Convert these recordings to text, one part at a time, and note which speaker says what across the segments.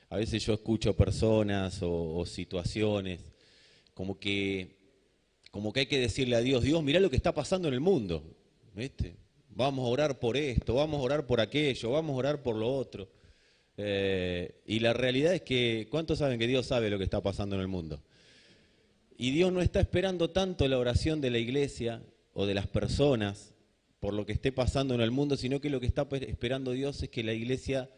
Speaker 1: A veces yo escucho personas o situaciones como que, como que hay que decirle a Dios, Dios, mirá lo que está pasando en el mundo, ¿viste? Vamos a orar por esto, vamos a orar por aquello, vamos a orar por lo otro. Y la realidad es que, ¿cuántos saben que Dios sabe lo que está pasando en el mundo? Y Dios no está esperando tanto la oración de la iglesia o de las personas por lo que esté pasando en el mundo, sino que lo que está esperando Dios es que la iglesia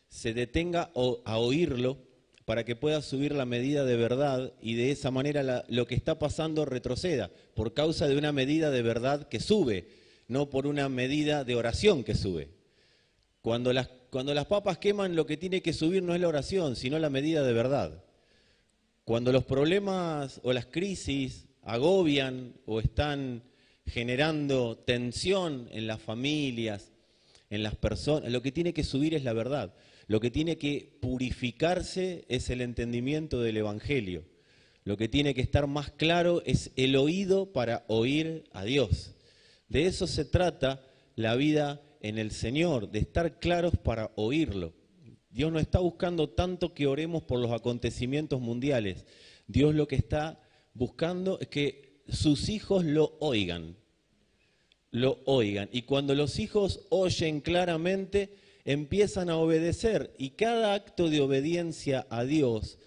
Speaker 1: se detenga a oírlo para que pueda subir la medida de verdad y de esa manera lo que está pasando retroceda, por causa de una medida de verdad que sube, no por una medida de oración que sube. Cuando las papas queman, lo que tiene que subir no es la oración, sino la medida de verdad. Cuando los problemas o las crisis agobian o están generando tensión en las familias, en las personas, lo que tiene que subir es la verdad. Lo que tiene que purificarse es el entendimiento del Evangelio. Lo que tiene que estar más claro es el oído para oír a Dios. De eso se trata la vida en el Señor, de estar claros para oírlo. Dios no está buscando tanto que oremos por los acontecimientos mundiales. Dios lo que está buscando es que sus hijos lo oigan. Lo oigan. Y cuando los hijos oyen claramente, empiezan a obedecer. Y cada acto de obediencia a Dios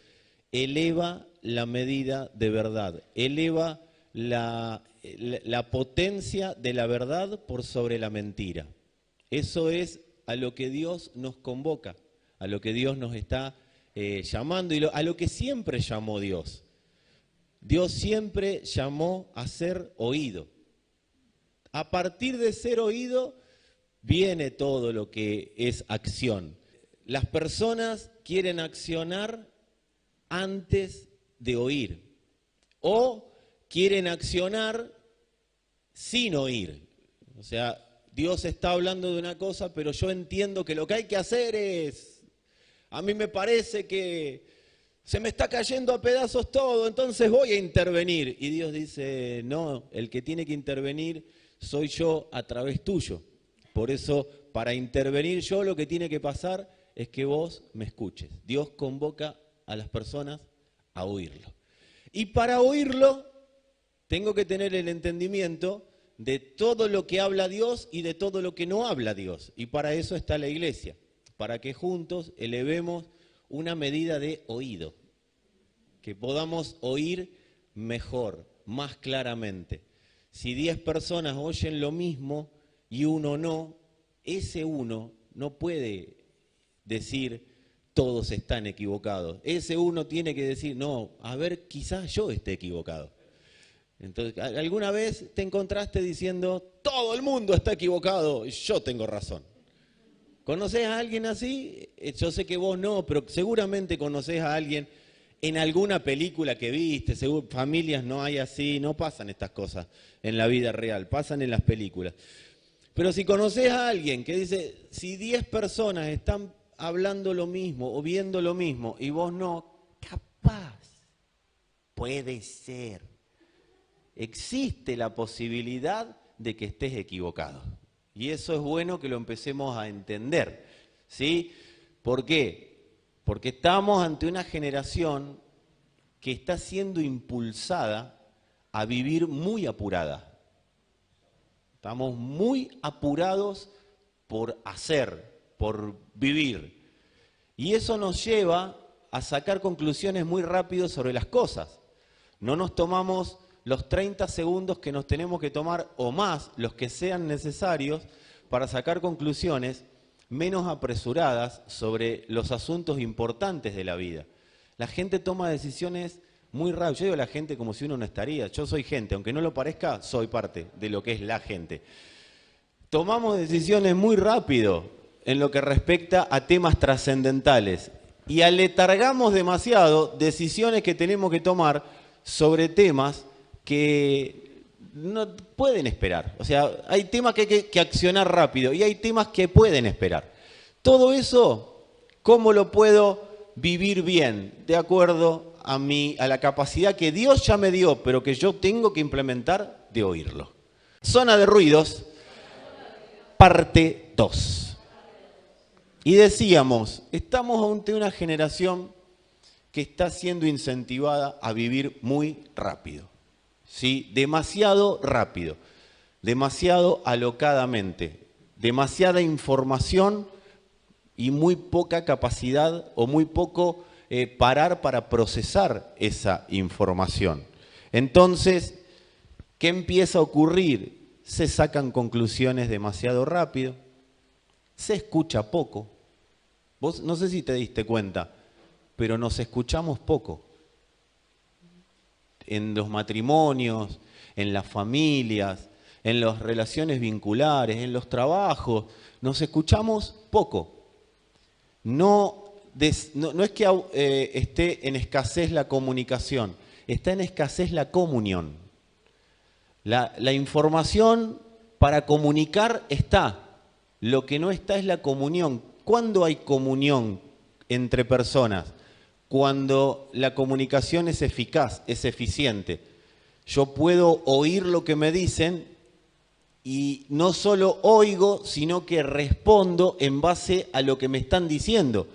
Speaker 1: eleva la medida de verdad. Eleva la potencia de la verdad por sobre la mentira. Eso es a lo que Dios nos convoca, a lo que Dios nos está llamando y a lo que siempre llamó Dios. Dios siempre llamó a ser oído. A partir de ser oído viene todo lo que es acción. Las personas quieren accionar antes de oír o quieren accionar sin oír. O sea, Dios está hablando de una cosa, pero yo entiendo que lo que hay que hacer es, a mí me parece que se me está cayendo a pedazos todo, entonces voy a intervenir. Y Dios dice, no, el que tiene que intervenir soy yo a través tuyo. Por eso, para intervenir yo, lo que tiene que pasar es que vos me escuches. Dios convoca a las personas a oírlo. Y para oírlo, tengo que tener el entendimiento de todo lo que habla Dios y de todo lo que no habla Dios. Y para eso está la iglesia, para que juntos elevemos una medida de oído, que podamos oír mejor, más claramente. Si 10 personas oyen lo mismo y uno no, ese uno no puede decir todos están equivocados. Ese uno tiene que decir, no, a ver, quizás yo esté equivocado. Entonces, ¿alguna vez te encontraste diciendo, todo el mundo está equivocado, yo tengo razón? ¿Conoces a alguien así? Yo sé que vos no, pero seguramente conoces a alguien en alguna película que viste, familias no hay así, no pasan estas cosas en la vida real, pasan en las películas. Pero si conoces a alguien que dice, si 10 personas están hablando lo mismo o viendo lo mismo y vos no, capaz, puede ser. Existe la posibilidad de que estés equivocado. Y eso es bueno que lo empecemos a entender, ¿sí? ¿Por qué? Porque estamos ante una generación que está siendo impulsada a vivir muy apurada. Estamos muy apurados por hacer, por vivir. Y eso nos lleva a sacar conclusiones muy rápido sobre las cosas. No nos tomamos los 30 segundos que nos tenemos que tomar o más, los que sean necesarios, para sacar conclusiones menos apresuradas sobre los asuntos importantes de la vida. La gente toma decisiones muy rápido. Yo digo la gente como si uno no estaría. Yo soy gente, aunque no lo parezca, soy parte de lo que es la gente. Tomamos decisiones muy rápido en lo que respecta a temas trascendentales y aletargamos demasiado decisiones que tenemos que tomar sobre temas que no pueden esperar. O sea, hay temas que hay que accionar rápido y hay temas que pueden esperar. Todo eso, ¿cómo lo puedo vivir bien? De acuerdo a la capacidad que Dios ya me dio, pero que yo tengo que implementar de oírlo. Zona de ruidos, parte 2. Y decíamos, estamos ante una generación que está siendo incentivada a vivir muy rápido, ¿sí? Demasiado rápido, demasiado alocadamente, demasiada información y muy poca capacidad o muy poco parar para procesar esa información. Entonces, ¿qué empieza a ocurrir? Se sacan conclusiones demasiado rápido, se escucha poco. Vos no sé si te diste cuenta, pero nos escuchamos poco. En los matrimonios, en las familias, en las relaciones vinculares, en los trabajos, nos escuchamos poco. No es que esté en escasez la comunicación, está en escasez la comunión. La información para comunicar está, lo que no está es la comunión. ¿Cuándo hay comunión entre personas? Cuando la comunicación es eficaz, es eficiente. Yo puedo oír lo que me dicen y no solo oigo, sino que respondo en base a lo que me están diciendo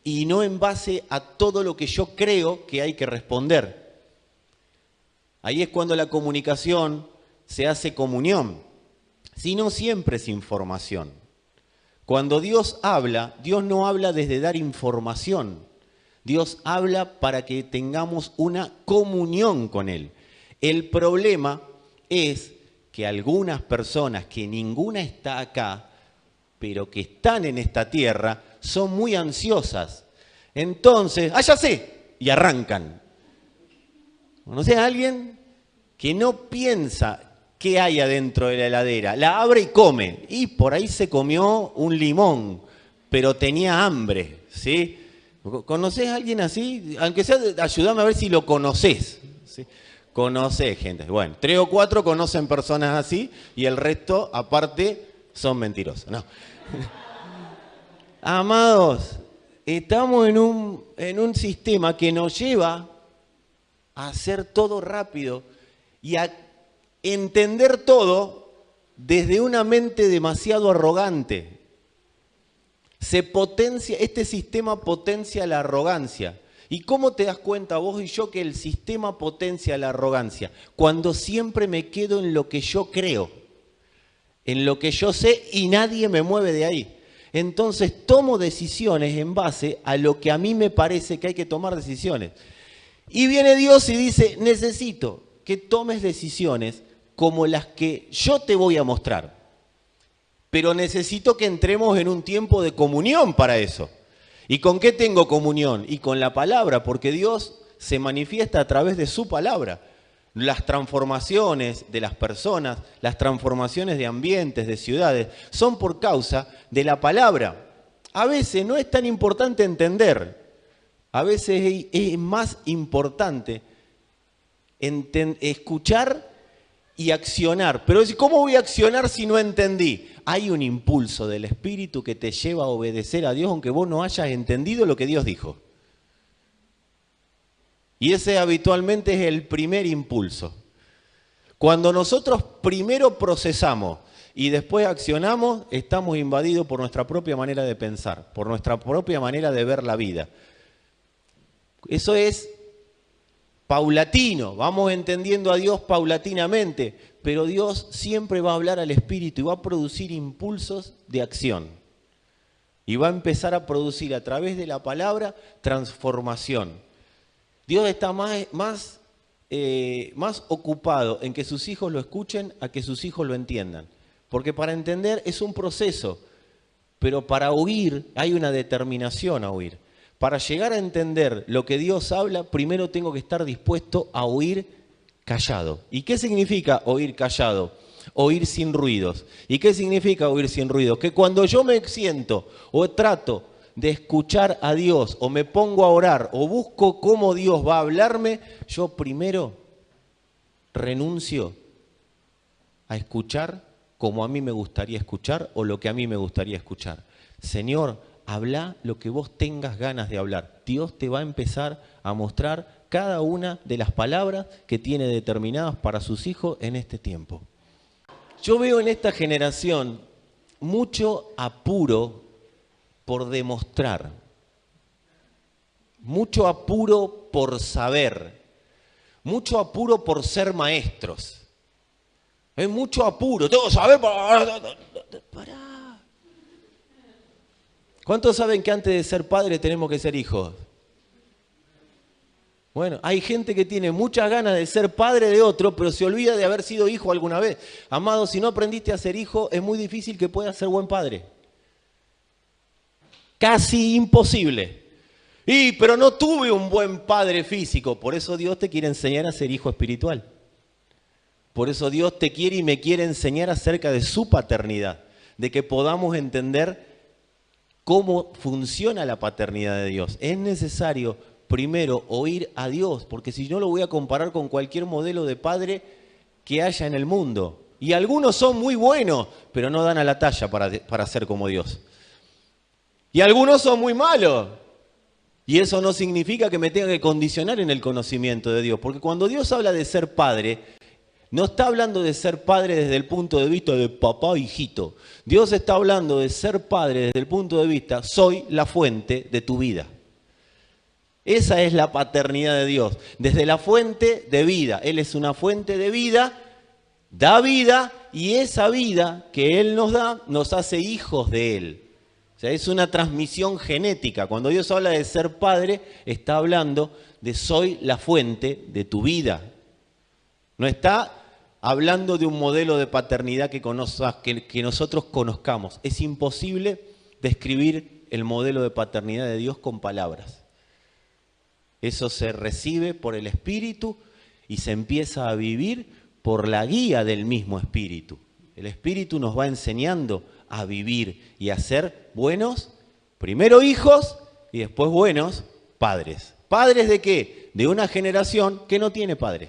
Speaker 1: y no en base a todo lo que yo creo que hay que responder. Ahí es cuando la comunicación se hace comunión, si no siempre es información. Cuando Dios habla, Dios no habla desde dar información. Dios habla para que tengamos una comunión con Él. El problema es que algunas personas, que ninguna está acá, pero que están en esta tierra, son muy ansiosas. Entonces, ya sé, y arrancan. ¿Conoces a alguien que no piensa qué hay adentro de la heladera? La abre y come. Y por ahí se comió un limón, pero tenía hambre, ¿sí? ¿Conocés a alguien así? Aunque sea, ayúdame a ver si lo conocés, ¿sí? Conocés gente. Bueno, 3 o 4 conocen personas así y el resto, aparte, son mentirosos. No. Amados, estamos en un sistema que nos lleva a hacer todo rápido y a entender todo desde una mente demasiado arrogante. Este sistema potencia la arrogancia. ¿Y cómo te das cuenta vos y yo que el sistema potencia la arrogancia? Cuando siempre me quedo en lo que yo creo, en lo que yo sé y nadie me mueve de ahí. Entonces tomo decisiones en base a lo que a mí me parece que hay que tomar decisiones. Y viene Dios y dice, necesito que tomes decisiones como las que yo te voy a mostrar. Pero necesito que entremos en un tiempo de comunión para eso. ¿Y con qué tengo comunión? Y con la palabra, porque Dios se manifiesta a través de su palabra. Las transformaciones de las personas, las transformaciones de ambientes, de ciudades, son por causa de la palabra. A veces no es tan importante entender, a veces es más importante escuchar y accionar. Pero ¿cómo voy a accionar si no entendí? Hay un impulso del Espíritu que te lleva a obedecer a Dios aunque vos no hayas entendido lo que Dios dijo. Y ese habitualmente es el primer impulso. Cuando nosotros primero procesamos y después accionamos, estamos invadidos por nuestra propia manera de pensar, por nuestra propia manera de ver la vida. Eso es paulatino, vamos entendiendo a Dios paulatinamente, pero Dios siempre va a hablar al Espíritu y va a producir impulsos de acción. Y va a empezar a producir a través de la palabra transformación. Dios está más ocupado en que sus hijos lo escuchen a que sus hijos lo entiendan. Porque para entender es un proceso, pero para oír hay una determinación a oír. Para llegar a entender lo que Dios habla, primero tengo que estar dispuesto a oír callado. ¿Y qué significa oír callado? Oír sin ruidos. ¿Y qué significa oír sin ruidos? Que cuando yo me siento o trato de escuchar a Dios o me pongo a orar o busco cómo Dios va a hablarme, yo primero renuncio a escuchar como a mí me gustaría escuchar o lo que a mí me gustaría escuchar. Señor, habla lo que vos tengas ganas de hablar. Dios te va a empezar a mostrar cada una de las palabras que tiene determinadas para sus hijos en este tiempo. Yo veo en esta generación mucho apuro por demostrar, mucho apuro por saber, mucho apuro por ser maestros. Hay mucho apuro, tengo que saber. Pará. ¿Cuántos saben que antes de ser padre tenemos que ser hijos? Bueno, hay gente que tiene muchas ganas de ser padre de otro, pero se olvida de haber sido hijo alguna vez. Amado, si no aprendiste a ser hijo, es muy difícil que puedas ser buen padre. Casi imposible. Pero no tuve un buen padre físico. Por eso Dios te quiere enseñar a ser hijo espiritual. Por eso Dios te quiere y me quiere enseñar acerca de su paternidad. De que podamos entender cómo funciona la paternidad de Dios. Es necesario primero oír a Dios, porque si no lo voy a comparar con cualquier modelo de padre que haya en el mundo. Y algunos son muy buenos, pero no dan a la talla para ser como Dios. Y algunos son muy malos. Y eso no significa que me tenga que condicionar en el conocimiento de Dios. Porque cuando Dios habla de ser padre, no está hablando de ser padre desde el punto de vista de papá hijito. Dios está hablando de ser padre desde el punto de vista, soy la fuente de tu vida. Esa es la paternidad de Dios, desde la fuente de vida. Él es una fuente de vida, da vida, y esa vida que Él nos da nos hace hijos de Él. O sea, es una transmisión genética. Cuando Dios habla de ser padre, está hablando de soy la fuente de tu vida. No está hablando de un modelo de paternidad que nosotros conozcamos. Es imposible describir el modelo de paternidad de Dios con palabras. Eso se recibe por el Espíritu y se empieza a vivir por la guía del mismo Espíritu. El Espíritu nos va enseñando a vivir y a ser buenos, primero hijos y después buenos padres. ¿Padres de qué? De una generación que no tiene padre.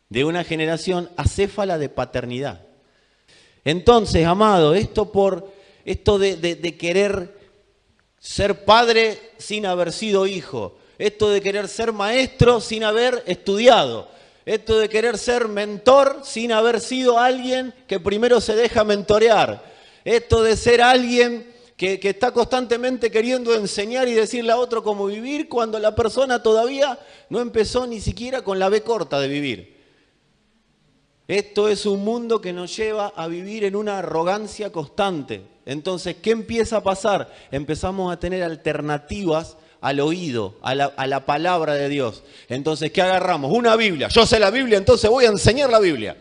Speaker 1: De una generación acéfala de paternidad. Entonces, amado, esto de querer ser padre sin haber sido hijo, esto de querer ser maestro sin haber estudiado, esto de querer ser mentor sin haber sido alguien que primero se deja mentorear, esto de ser alguien que está constantemente queriendo enseñar y decirle a otro cómo vivir cuando la persona todavía no empezó ni siquiera con la B corta de vivir. Esto es un mundo que nos lleva a vivir en una arrogancia constante. Entonces, ¿qué empieza a pasar? Empezamos a tener alternativas al oído, a la palabra de Dios. Entonces, ¿qué agarramos? Una Biblia. Yo sé la Biblia, entonces voy a enseñar la Biblia.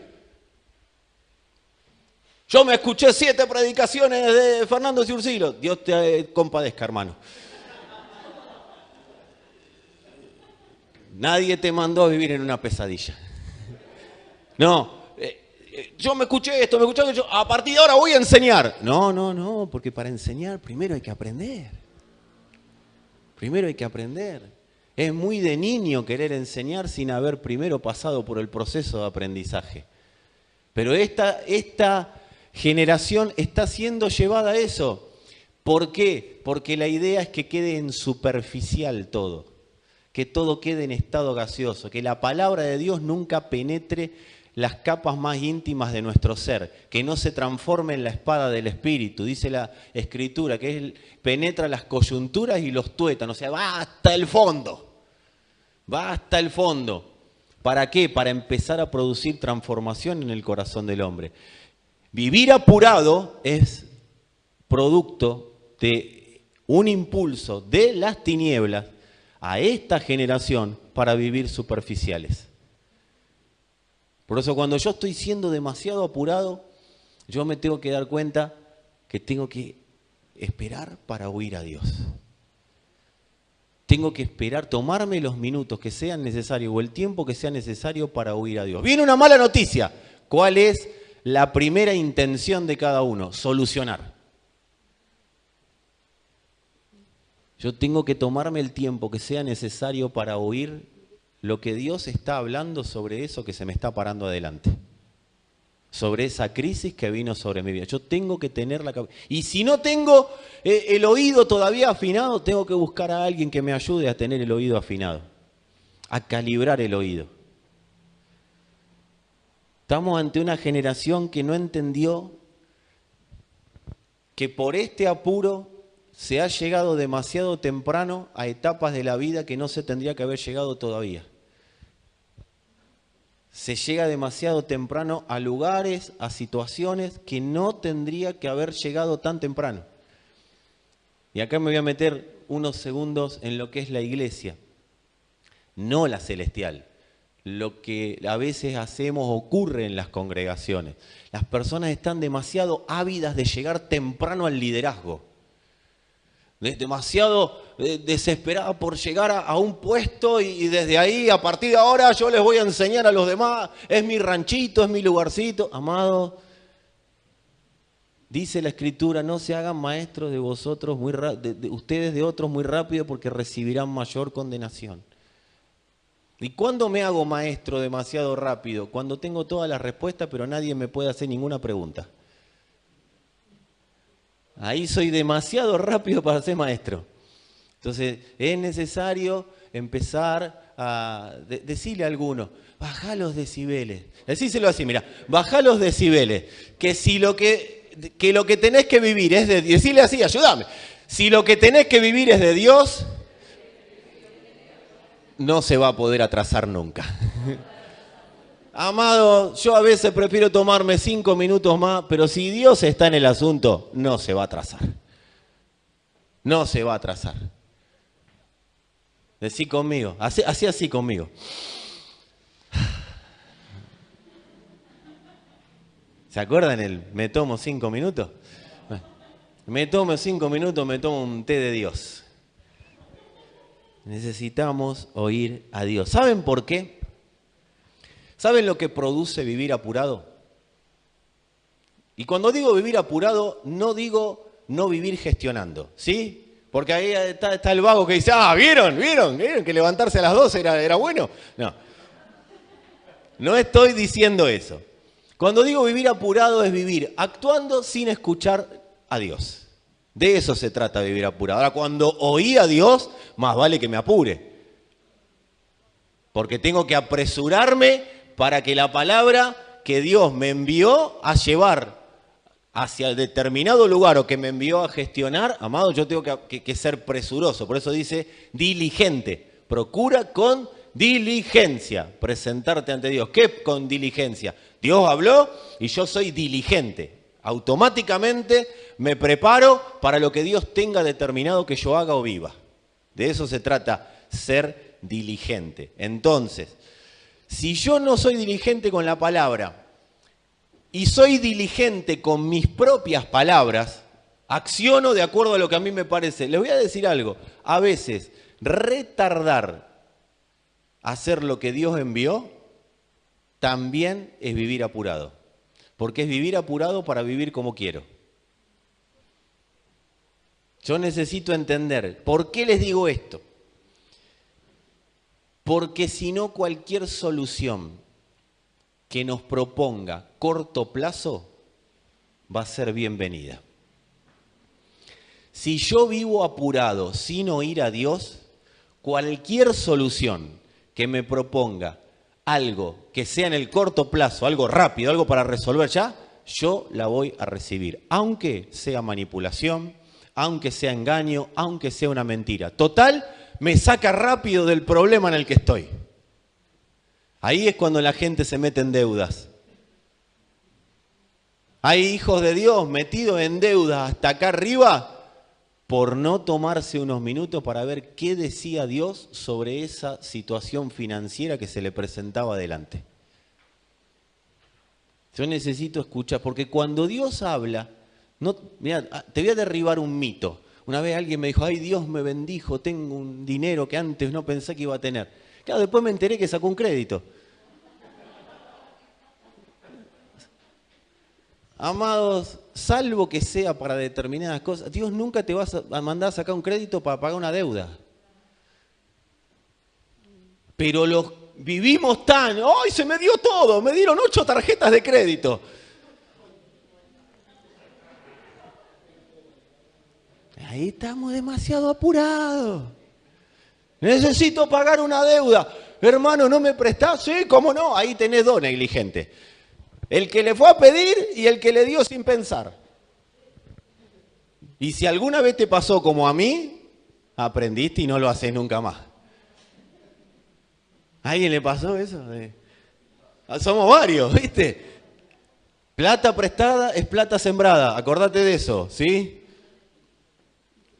Speaker 1: Yo me escuché 7 predicaciones de Fernando Ciurcilo. Dios te compadezca, hermano. Nadie te mandó a vivir en una pesadilla. No, yo me escuché esto, me escuché aquello, a partir de ahora voy a enseñar. No, porque para enseñar primero hay que aprender. Primero hay que aprender. Es muy de niño querer enseñar sin haber primero pasado por el proceso de aprendizaje. Pero esta generación está siendo llevada a eso. ¿Por qué? Porque la idea es que quede en superficial todo. Que todo quede en estado gaseoso. Que la palabra de Dios nunca penetre las capas más íntimas de nuestro ser, que no se transforme en la espada del Espíritu. Dice la Escritura que penetra las coyunturas y los tuétanos, o sea, va hasta el fondo. Va hasta el fondo. ¿Para qué? Para empezar a producir transformación en el corazón del hombre. Vivir apurado es producto de un impulso de las tinieblas a esta generación para vivir superficiales. Por eso cuando yo estoy siendo demasiado apurado, yo me tengo que dar cuenta que tengo que esperar para oír a Dios. Tengo que esperar, tomarme los minutos que sean necesarios o el tiempo que sea necesario para oír a Dios. Viene una mala noticia. ¿Cuál es la primera intención de cada uno? Solucionar. Yo tengo que tomarme el tiempo que sea necesario para oír lo que Dios está hablando sobre eso que se me está parando adelante. Sobre esa crisis que vino sobre mi vida. Yo tengo que tener la cabeza. Y si no tengo el oído todavía afinado, tengo que buscar a alguien que me ayude a tener el oído afinado. A calibrar el oído. Estamos ante una generación que no entendió que por este apuro se ha llegado demasiado temprano a etapas de la vida que no se tendría que haber llegado todavía. Se llega demasiado temprano a lugares, a situaciones que no tendría que haber llegado tan temprano. Y acá me voy a meter unos segundos en lo que es la iglesia, no la celestial. Lo que a veces hacemos ocurre en las congregaciones. Las personas están demasiado ávidas de llegar temprano al liderazgo. Demasiado desesperadas por llegar a un puesto y desde ahí, a partir de ahora, yo les voy a enseñar a los demás. Es mi ranchito, es mi lugarcito. Amado, dice la Escritura, no se hagan maestros de vosotros, ustedes de otros muy rápido porque recibirán mayor condenación. ¿Y cuándo me hago maestro demasiado rápido? Cuando tengo todas las respuestas, pero nadie me puede hacer ninguna pregunta. Ahí soy demasiado rápido para ser maestro. Entonces, es necesario empezar a decirle a alguno, bajá los decibeles. Decíselo así, mira, bajá los decibeles. Que lo que tenés que vivir es de Dios. Decirle así, ayúdame. Si lo que tenés que vivir es de Dios, no se va a poder atrasar nunca. Amado, yo a veces prefiero tomarme 5 minutos más, pero si Dios está en el asunto, no se va a atrasar. No se va a atrasar. Decí conmigo, así conmigo. ¿Se acuerdan me tomo 5 minutos? Me tomo 5 minutos, me tomo un té de Dios. Necesitamos oír a Dios. ¿Saben por qué? ¿Saben lo que produce vivir apurado? Y cuando digo vivir apurado, no digo no vivir gestionando, ¿sí? Porque ahí está el vago que dice, ¿vieron que levantarse a las 12 era bueno? No estoy diciendo eso. Cuando digo vivir apurado es vivir actuando sin escuchar a Dios. De eso se trata vivir apurado. Ahora, cuando oí a Dios, más vale que me apure. Porque tengo que apresurarme para que la palabra que Dios me envió a llevar hacia el determinado lugar o que me envió a gestionar, amado, yo tengo que ser presuroso. Por eso dice diligente. Procura con diligencia presentarte ante Dios. ¿Qué con diligencia? Dios habló y yo soy diligente. Automáticamente me preparo para lo que Dios tenga determinado que yo haga o viva. De eso se trata, ser diligente. Entonces, si yo no soy diligente con la palabra y soy diligente con mis propias palabras, acciono de acuerdo a lo que a mí me parece. Les voy a decir algo, a veces retardar hacer lo que Dios envió también es vivir apurado. Porque es vivir apurado para vivir como quiero. Yo necesito entender, ¿por qué les digo esto? Porque si no, cualquier solución que nos proponga corto plazo va a ser bienvenida. Si yo vivo apurado sin oír a Dios, cualquier solución que me proponga algo que sea en el corto plazo, algo rápido, algo para resolver ya, yo la voy a recibir, aunque sea manipulación, aunque sea engaño, aunque sea una mentira. Total, me saca rápido del problema en el que estoy. Ahí es cuando la gente se mete en deudas. Hay hijos de Dios metidos en deudas hasta acá arriba por no tomarse unos minutos para ver qué decía Dios sobre esa situación financiera que se le presentaba delante. Yo necesito escuchar, porque cuando Dios habla, mirá, te voy a derribar un mito. Una vez alguien me dijo, ay, Dios me bendijo, tengo un dinero que antes no pensé que iba a tener. Claro, después me enteré que sacó un crédito. Amados, salvo que sea para determinadas cosas, Dios nunca te va a mandar a sacar un crédito para pagar una deuda. Pero vivimos tan, ¡ay, se me dio todo! Me dieron 8 tarjetas de crédito. Ahí estamos demasiado apurados. Necesito pagar una deuda. Hermano, ¿no me prestás? Sí, ¿cómo no? Ahí tenés 2 negligentes. El que le fue a pedir y el que le dio sin pensar. Y si alguna vez te pasó como a mí, aprendiste y no lo haces nunca más. ¿A alguien le pasó eso? Somos varios, ¿viste? Plata prestada es plata sembrada, acordate de eso, ¿sí?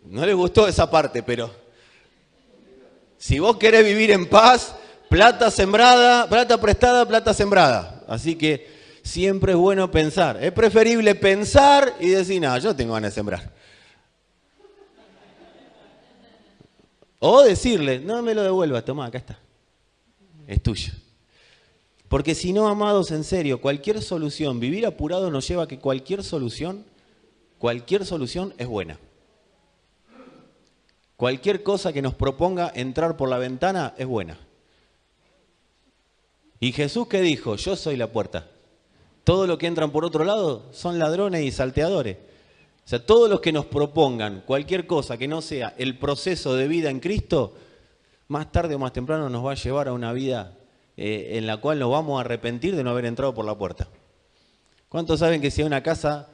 Speaker 1: No les gustó esa parte, pero si vos querés vivir en paz, plata sembrada, plata prestada, plata sembrada. Así que siempre es bueno pensar. Es preferible pensar y decir, no, yo tengo ganas de sembrar. O decirle, no me lo devuelvas, tomá, acá está. Es tuyo. Porque si no, amados, en serio, cualquier solución, vivir apurado nos lleva a que cualquier solución es buena. Cualquier cosa que nos proponga entrar por la ventana es buena. ¿Y Jesús qué dijo? Yo soy la puerta. Todo lo que entran por otro lado son ladrones y salteadores. O sea, todos los que nos propongan cualquier cosa que no sea el proceso de vida en Cristo, más tarde o más temprano nos va a llevar a una vida en la cual nos vamos a arrepentir de no haber entrado por la puerta. ¿Cuántos saben que si a una casa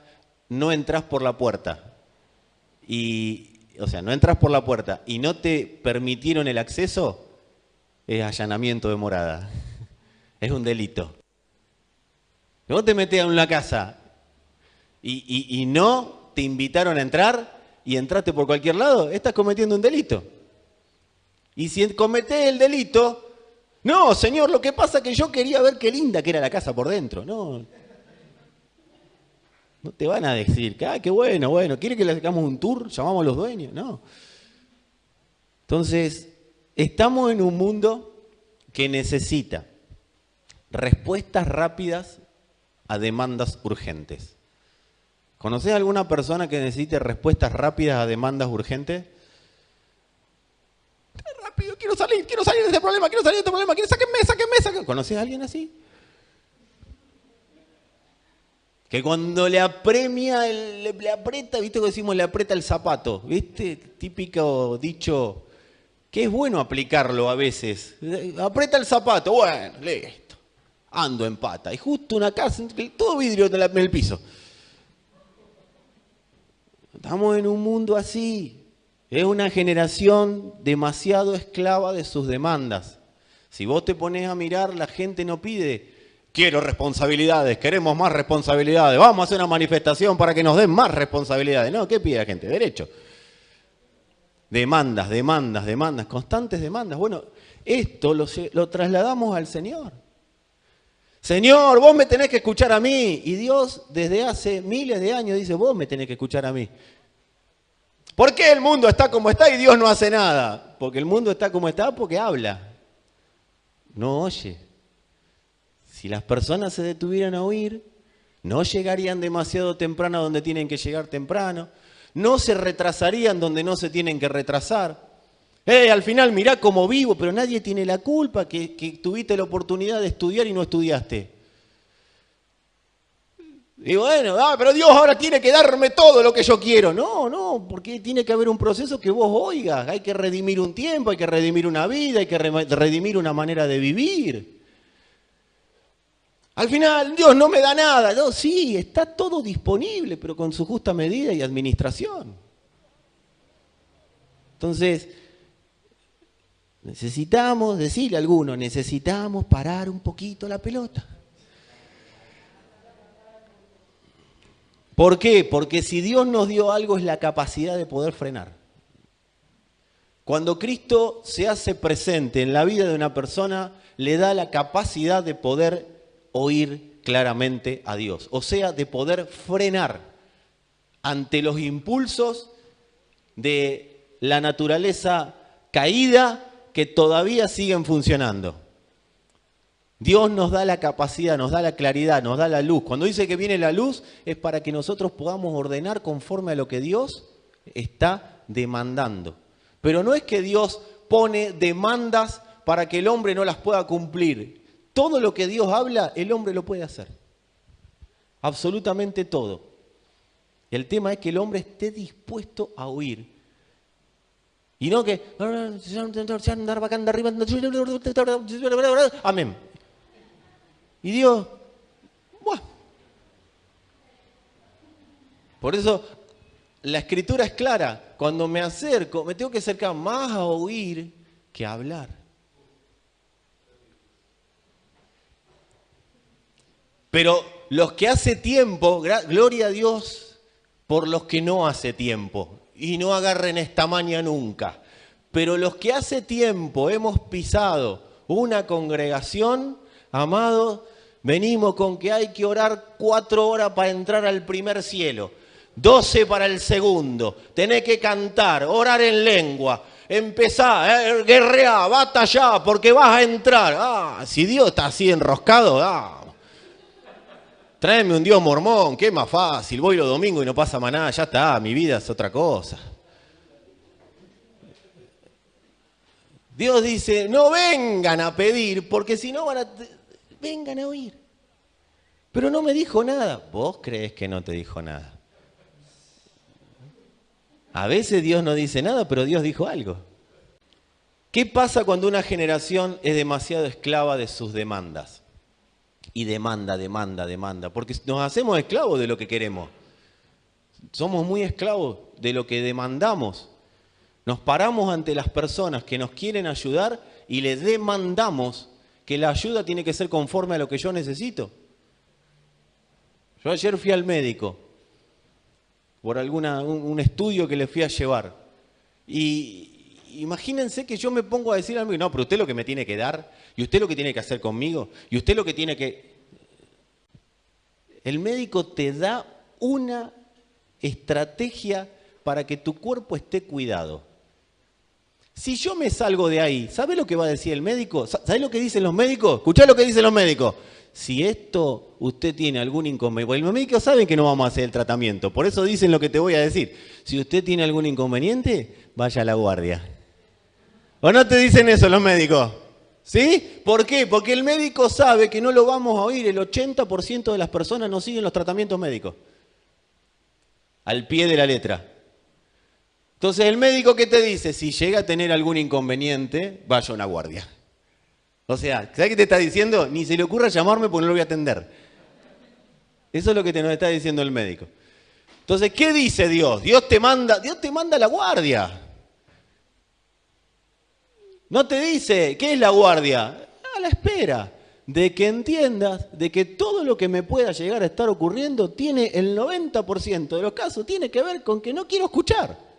Speaker 1: no entras por la puerta no entras por la puerta y no te permitieron el acceso, es allanamiento de morada? Es un delito. Si vos te metés a una casa y no te invitaron a entrar y entraste por cualquier lado, estás cometiendo un delito. Y si cometés el delito, no, señor, lo que pasa es que yo quería ver qué linda que era la casa por dentro. No te van a decir, qué bueno, ¿quiere que le hagamos un tour? ¿Llamamos a los dueños? No. Entonces, estamos en un mundo que necesita respuestas rápidas a demandas urgentes. ¿Conocés alguna persona que necesite respuestas rápidas a demandas urgentes? Rápido, quiero salir de este problema, sáquenme. ¿Conocés a alguien así? Que cuando le apremia, le aprieta, ¿viste que decimos le aprieta el zapato? ¿Viste? Típico dicho que es bueno aplicarlo a veces. Aprieta el zapato, bueno, listo. Ando en pata. Y justo una casa, todo vidrio en el piso. Estamos en un mundo así. Es una generación demasiado esclava de sus demandas. Si vos te pones a mirar, la gente no pide, quiero responsabilidades, queremos más responsabilidades, vamos a hacer una manifestación para que nos den más responsabilidades. No, ¿qué pide la gente? Derecho. Demandas, constantes demandas. Bueno, esto lo trasladamos al Señor. Señor, vos me tenés que escuchar a mí. Y Dios desde hace miles de años dice, vos me tenés que escuchar a mí. ¿Por qué el mundo está como está y Dios no hace nada? Porque el mundo está como está porque habla. No oye. Si las personas se detuvieran a oír, no llegarían demasiado temprano a donde tienen que llegar temprano, no se retrasarían donde no se tienen que retrasar. Al final mirá cómo vivo, pero nadie tiene la culpa que tuviste la oportunidad de estudiar y no estudiaste. Y bueno, pero Dios ahora tiene que darme todo lo que yo quiero. No, porque tiene que haber un proceso que vos oigas. Hay que redimir un tiempo, hay que redimir una vida, hay que redimir una manera de vivir. Al final, Dios no me da nada. No, sí, está todo disponible, pero con su justa medida y administración. Entonces, necesitamos, decirle a alguno, necesitamos parar un poquito la pelota. ¿Por qué? Porque si Dios nos dio algo es la capacidad de poder frenar. Cuando Cristo se hace presente en la vida de una persona, le da la capacidad de poder oír claramente a Dios. O sea, de poder frenar ante los impulsos de la naturaleza caída que todavía siguen funcionando. Dios nos da la capacidad, nos da la claridad, nos da la luz. Cuando dice que viene la luz es para que nosotros podamos ordenar conforme a lo que Dios está demandando. Pero no es que Dios pone demandas para que el hombre no las pueda cumplir. Todo lo que Dios habla, el hombre lo puede hacer. Absolutamente todo. El tema es que el hombre esté dispuesto a oír. Y no que... Amén. Y Dios, ¡buah! Por eso
Speaker 2: La escritura es clara. Cuando me acerco, me tengo que acercar más a oír que a hablar. Pero los que hace tiempo, gloria a Dios por los que no hace tiempo. Y no agarren esta maña nunca. Pero los que hace tiempo hemos pisado una congregación, amados, venimos con que hay que orar 4 horas para entrar al primer cielo, 12 para el segundo, tenés que cantar, orar en lengua, empezar, guerrear, batallar, porque vas a entrar. Si Dios está así enroscado, tráeme un Dios mormón, que es más fácil, voy los domingos y no pasa más nada, ya está, mi vida es otra cosa. Dios dice, no vengan a pedir, porque si no vengan a oír. Pero no me dijo nada. ¿Vos creés que no te dijo nada? A veces Dios no dice nada, pero Dios dijo algo. ¿Qué pasa cuando una generación es demasiado esclava de sus demandas? Y demanda, porque nos hacemos esclavos de lo que queremos. Somos muy esclavos de lo que demandamos. Nos paramos ante las personas que nos quieren ayudar y les demandamos que la ayuda tiene que ser conforme a lo que yo necesito. Yo ayer fui al médico por un estudio que le fui a llevar. Y imagínense que yo me pongo a decir al médico, no, pero usted lo que me tiene que dar, y usted lo que tiene que hacer conmigo, y usted lo que tiene que... El médico te da una estrategia para que tu cuerpo esté cuidado. Si yo me salgo de ahí, ¿sabe lo que va a decir el médico? ¿Sabe lo que dicen los médicos? Escuchá lo que dicen los médicos. Si esto usted tiene algún inconveniente, los médicos saben que no vamos a hacer el tratamiento, por eso dicen lo que te voy a decir. Si usted tiene algún inconveniente, vaya a la guardia. ¿O no te dicen eso los médicos? ¿Sí? ¿Por qué? Porque el médico sabe que no lo vamos a oír. El 80% de las personas no siguen los tratamientos médicos. Al pie de la letra. Entonces el médico, ¿qué te dice? Si llega a tener algún inconveniente, vaya a una guardia. O sea, ¿sabes qué te está diciendo? Ni se le ocurra llamarme porque no lo voy a atender. Eso es lo que nos está diciendo el médico. Entonces, ¿qué dice Dios? Dios te manda a la guardia. No te dice, ¿qué es la guardia? A la espera de que entiendas de que todo lo que me pueda llegar a estar ocurriendo tiene el 90% de los casos, tiene que ver con que no quiero escuchar.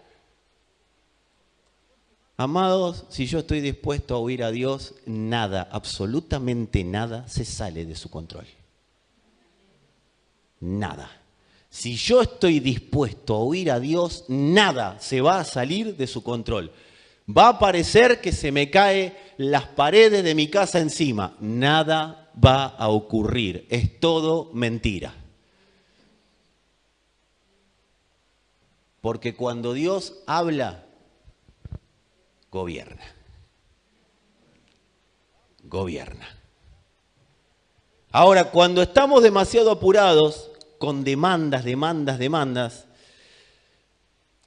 Speaker 2: Amados, si yo estoy dispuesto a oír a Dios, nada, absolutamente nada, se sale de su control. Nada. Si yo estoy dispuesto a oír a Dios, nada se va a salir de su control. Va a parecer que se me caen las paredes de mi casa encima. Nada va a ocurrir. Es todo mentira. Porque cuando Dios habla, gobierna. Gobierna. Ahora, cuando estamos demasiado apurados, con demandas,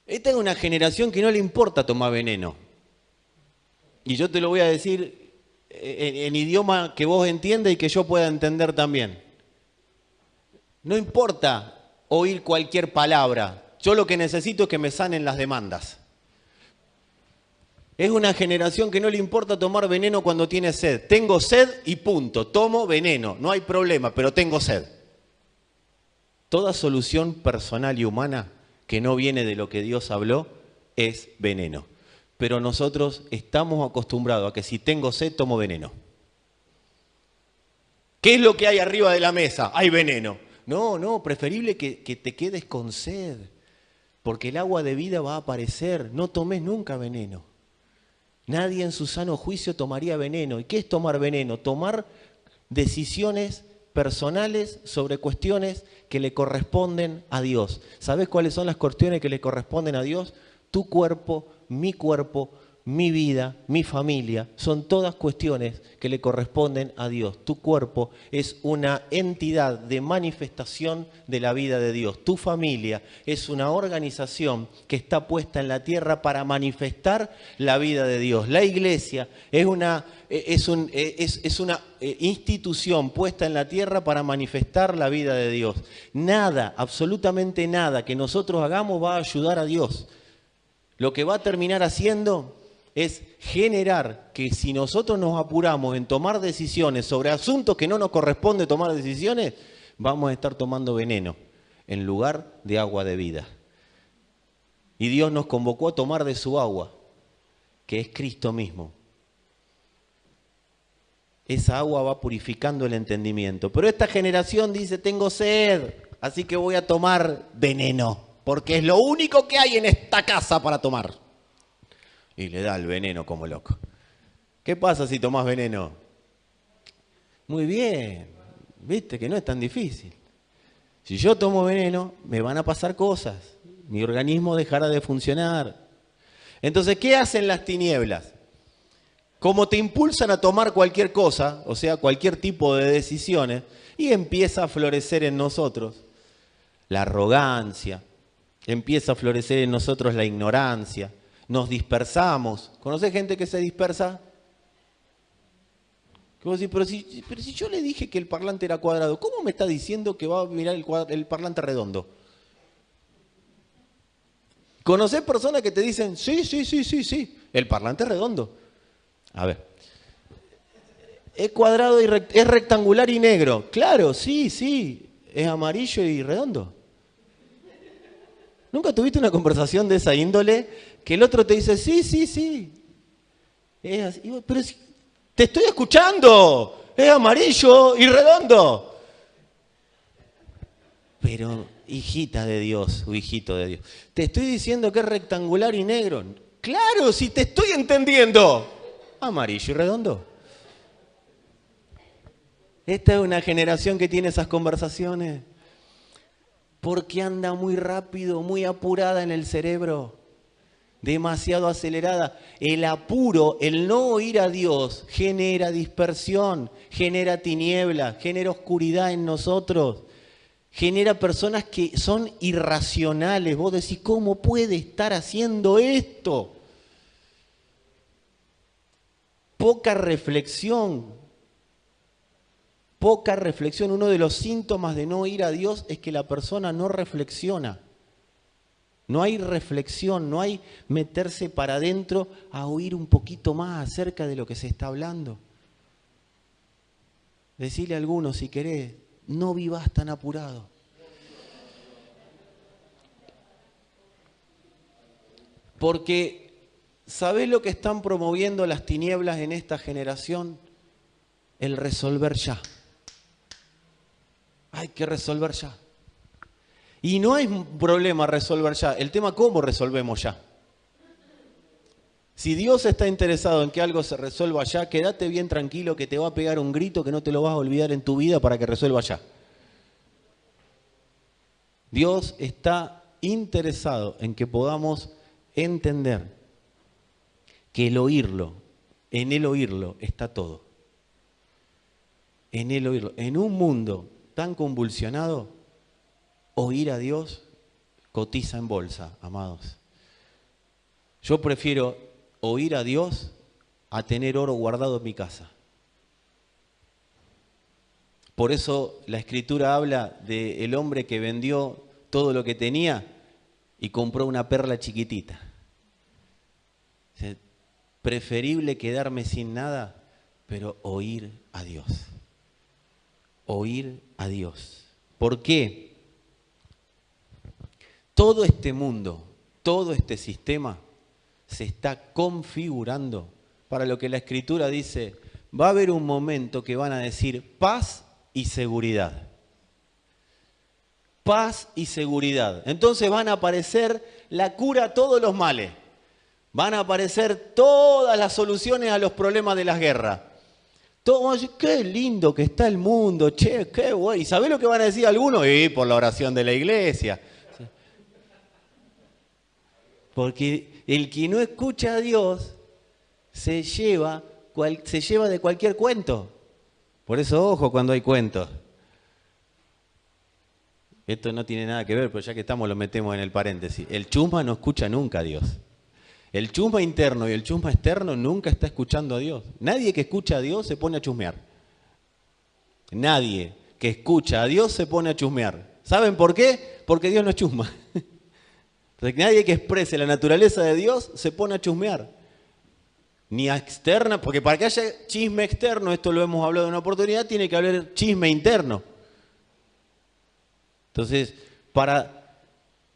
Speaker 2: esta es una generación que no le importa tomar veneno. Y yo te lo voy a decir en idioma que vos entiendas y que yo pueda entender también. No importa oír cualquier palabra. Yo lo que necesito es que me sanen las demandas. Es una generación que no le importa tomar veneno cuando tiene sed. Tengo sed y punto. Tomo veneno. No hay problema, pero tengo sed. Toda solución personal y humana que no viene de lo que Dios habló es veneno. Pero nosotros estamos acostumbrados a que si tengo sed, tomo veneno. ¿Qué es lo que hay arriba de la mesa? Hay veneno. No, preferible que te quedes con sed. Porque el agua de vida va a aparecer. No tomes nunca veneno. Nadie en su sano juicio tomaría veneno. ¿Y qué es tomar veneno? Tomar decisiones personales sobre cuestiones que le corresponden a Dios. ¿Sabes cuáles son las cuestiones que le corresponden a Dios? Tu cuerpo, mi cuerpo, mi vida, mi familia, son todas cuestiones que le corresponden a Dios. Tu cuerpo es una entidad de manifestación de la vida de Dios. Tu familia es una organización que está puesta en la tierra para manifestar la vida de Dios. La iglesia es una institución puesta en la tierra para manifestar la vida de Dios. Nada, absolutamente nada que nosotros hagamos va a ayudar a Dios. Lo que va a terminar haciendo es generar que si nosotros nos apuramos en tomar decisiones sobre asuntos que no nos corresponde tomar decisiones, vamos a estar tomando veneno en lugar de agua de vida. Y Dios nos convocó a tomar de su agua, que es Cristo mismo. Esa agua va purificando el entendimiento. Pero esta generación dice, tengo sed, así que voy a tomar veneno, porque es lo único que hay en esta casa para tomar. Y le da el veneno como loco. ¿Qué pasa si tomás veneno? Muy bien, viste que no es tan difícil. Si yo tomo veneno, me van a pasar cosas. Mi organismo dejará de funcionar. Entonces, ¿qué hacen las tinieblas? Como te impulsan a tomar cualquier cosa, o sea, cualquier tipo de decisiones, y empieza a florecer en nosotros la arrogancia, empieza a florecer en nosotros la ignorancia, nos dispersamos. ¿Conocés gente que se dispersa? Pero si yo le dije que el parlante era cuadrado, ¿cómo me está diciendo que va a mirar el parlante redondo? ¿Conocés personas que te dicen, sí, el parlante es redondo? A ver, es cuadrado y es rectangular y negro. Claro, sí, es amarillo y redondo. ¿Nunca tuviste una conversación de esa índole que el otro te dice, sí? Es así. Pero si te estoy escuchando, es amarillo y redondo. Pero, hijita de Dios, o hijito de Dios, te estoy diciendo que es rectangular y negro. Claro, si te estoy entendiendo. Amarillo y redondo. Esta es una generación que tiene esas conversaciones porque anda muy rápido, muy apurada en el cerebro, demasiado acelerada. El apuro, el no oír a Dios, genera dispersión, genera tinieblas, genera oscuridad en nosotros, genera personas que son irracionales. Vos decís, ¿cómo puede estar haciendo esto? Poca reflexión. Uno de los síntomas de no ir a Dios es que la persona no reflexiona. No hay reflexión, no hay meterse para adentro a oír un poquito más acerca de lo que se está hablando. Decirle a algunos, si querés, no vivás tan apurado. Porque, ¿sabés lo que están promoviendo las tinieblas en esta generación? El resolver ya. Hay que resolver ya. Y no es un problema resolver ya, el tema cómo resolvemos ya. Si Dios está interesado en que algo se resuelva ya, quédate bien tranquilo que te va a pegar un grito que no te lo vas a olvidar en tu vida para que resuelva ya. Dios está interesado en que podamos entender que el oírlo, en el oírlo está todo. En el oírlo. En un mundo tan convulsionado, oír a Dios cotiza en bolsa, amados. Yo prefiero oír a Dios a tener oro guardado en mi casa. Por eso la Escritura habla del hombre que vendió todo lo que tenía y compró una perla chiquitita. Preferible quedarme sin nada, pero oír a Dios. Oír a Dios. ¿Por qué? Todo este mundo, todo este sistema se está configurando para lo que la Escritura dice, va a haber un momento que van a decir paz y seguridad. Paz y seguridad. Entonces van a aparecer la cura a todos los males. Van a aparecer todas las soluciones a los problemas de las guerras. Todos van a decir, qué lindo que está el mundo, che, qué bueno. ¿Y sabés lo que van a decir algunos? Y por la oración de la iglesia. Porque el que no escucha a Dios se lleva de cualquier cuento. Por eso, ojo cuando hay cuentos. Esto no tiene nada que ver, pero ya que estamos lo metemos en el paréntesis. El chusma no escucha nunca a Dios. El chusma interno y el chusma externo nunca está escuchando a Dios. Nadie que escucha a Dios se pone a chusmear. Nadie que escucha a Dios se pone a chusmear. ¿Saben por qué? Porque Dios no es chusma. Entonces, nadie que exprese la naturaleza de Dios se pone a chusmear. Ni a externa, porque para que haya chisme externo, esto lo hemos hablado en una oportunidad, tiene que haber chisme interno. Entonces, para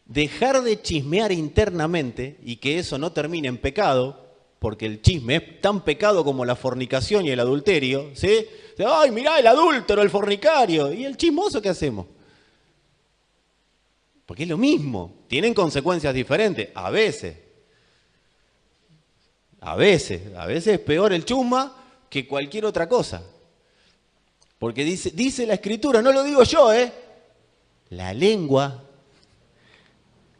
Speaker 2: dejar de chismear internamente y que eso no termine en pecado, porque el chisme es tan pecado como la fornicación y el adulterio, ¿sí? ¡Ay, mirá el adúltero, el fornicario! ¿Y el chismoso qué hacemos? Porque es lo mismo, tienen consecuencias diferentes, a veces. A veces es peor el chusma que cualquier otra cosa. Porque dice la Escritura, no lo digo yo, la lengua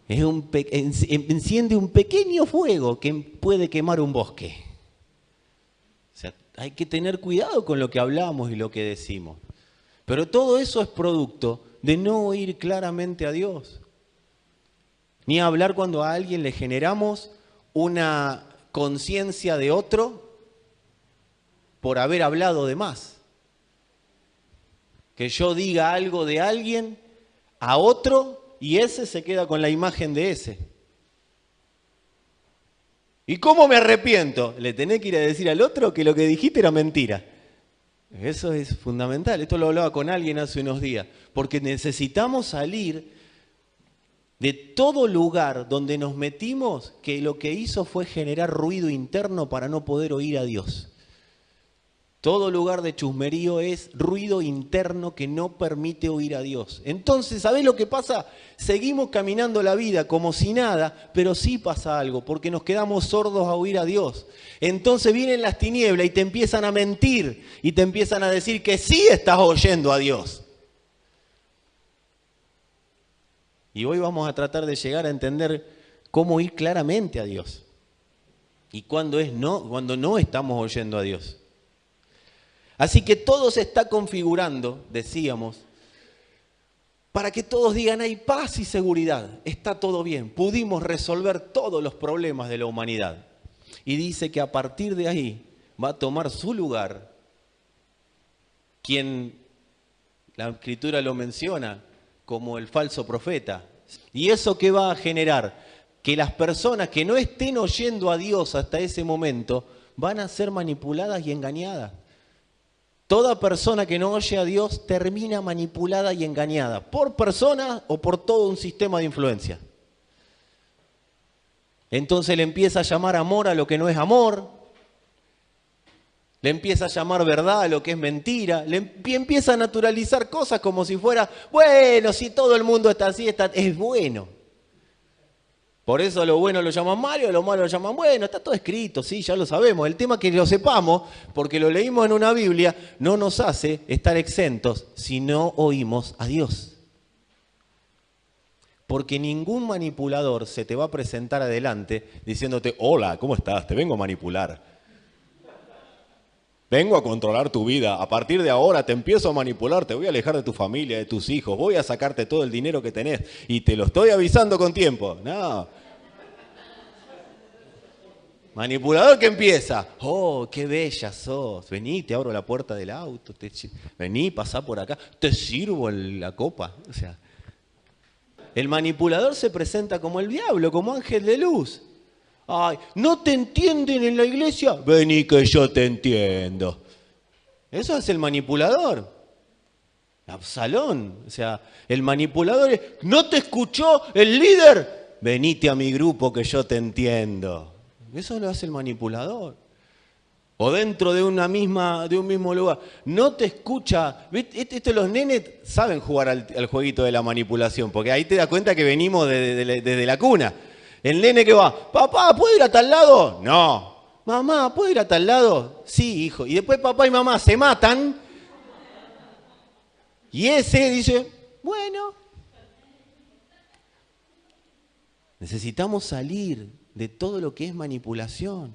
Speaker 2: enciende un pequeño fuego que puede quemar un bosque. O sea, hay que tener cuidado con lo que hablamos y lo que decimos. Pero todo eso es producto de no oír claramente a Dios. Ni hablar cuando a alguien le generamos una conciencia de otro por haber hablado de más. Que yo diga algo de alguien a otro y ese se queda con la imagen de ese. ¿Y cómo me arrepiento? Le tenés que ir a decir al otro que lo que dijiste era mentira. Eso es fundamental. Esto lo hablaba con alguien hace unos días. Porque necesitamos salir de todo lugar donde nos metimos que lo que hizo fue generar ruido interno para no poder oír a Dios. Todo lugar de chusmerío es ruido interno que no permite oír a Dios. Entonces, ¿sabés lo que pasa? Seguimos caminando la vida como si nada, pero sí pasa algo, porque nos quedamos sordos a oír a Dios. Entonces vienen las tinieblas y te empiezan a mentir y te empiezan a decir que sí estás oyendo a Dios. Y hoy vamos a tratar de llegar a entender cómo oír claramente a Dios. Y cuando no estamos oyendo a Dios. Así que todo se está configurando, decíamos, para que todos digan hay paz y seguridad, está todo bien, pudimos resolver todos los problemas de la humanidad. Y dice que a partir de ahí va a tomar su lugar quien la Escritura lo menciona como el falso profeta. ¿Y eso qué va a generar? Que las personas que no estén oyendo a Dios hasta ese momento van a ser manipuladas y engañadas. Toda persona que no oye a Dios termina manipulada y engañada por personas o por todo un sistema de influencia. Entonces le empieza a llamar amor a lo que no es amor, le empieza a llamar verdad a lo que es mentira, empieza a naturalizar cosas como si fuera, bueno, si todo el mundo está así, es bueno. Por eso lo bueno lo llaman malo, a lo malo lo llaman bueno, está todo escrito, sí, ya lo sabemos. El tema es que lo sepamos, porque lo leímos en una Biblia, no nos hace estar exentos si no oímos a Dios. Porque ningún manipulador se te va a presentar adelante diciéndote, hola, ¿cómo estás? Te vengo a manipular. Vengo a controlar tu vida, a partir de ahora te empiezo a manipular, te voy a alejar de tu familia, de tus hijos, voy a sacarte todo el dinero que tenés y te lo estoy avisando con tiempo. No. Manipulador que empieza, oh, qué bella sos, vení, te abro la puerta del auto, vení, pasá por acá, te sirvo la copa. O sea, el manipulador se presenta como el diablo, como ángel de luz. Ay, ¿no te entienden en la iglesia? Vení que yo te entiendo. Eso es el manipulador. Absalón. O sea, el manipulador es, ¿no te escuchó el líder? Venite a mi grupo que yo te entiendo. Eso lo hace el manipulador. O dentro de un mismo lugar. No te escucha. ¿Viste? Los nenes saben jugar al jueguito de la manipulación, porque ahí te das cuenta que venimos desde la cuna. El nene que va, papá, ¿puedo ir a tal lado? No. Mamá, ¿puedo ir a tal lado? Sí, hijo. Y después papá y mamá se matan. Y ese dice, bueno. Necesitamos salir de todo lo que es manipulación.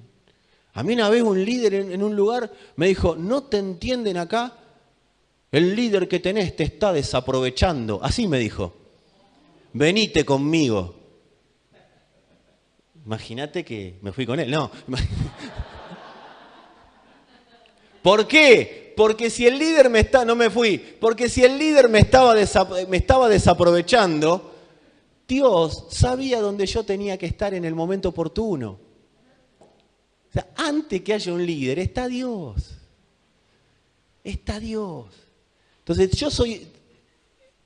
Speaker 2: A mí una vez un líder en un lugar me dijo, no te entienden acá, el líder que tenés te está desaprovechando. Así me dijo, venite conmigo. Imagínate que me fui con él. No. ¿Por qué? Porque si el líder no me fui, porque si el líder me estaba desaprovechando, Dios sabía dónde yo tenía que estar en el momento oportuno. O sea, antes que haya un líder, está Dios. Está Dios. Entonces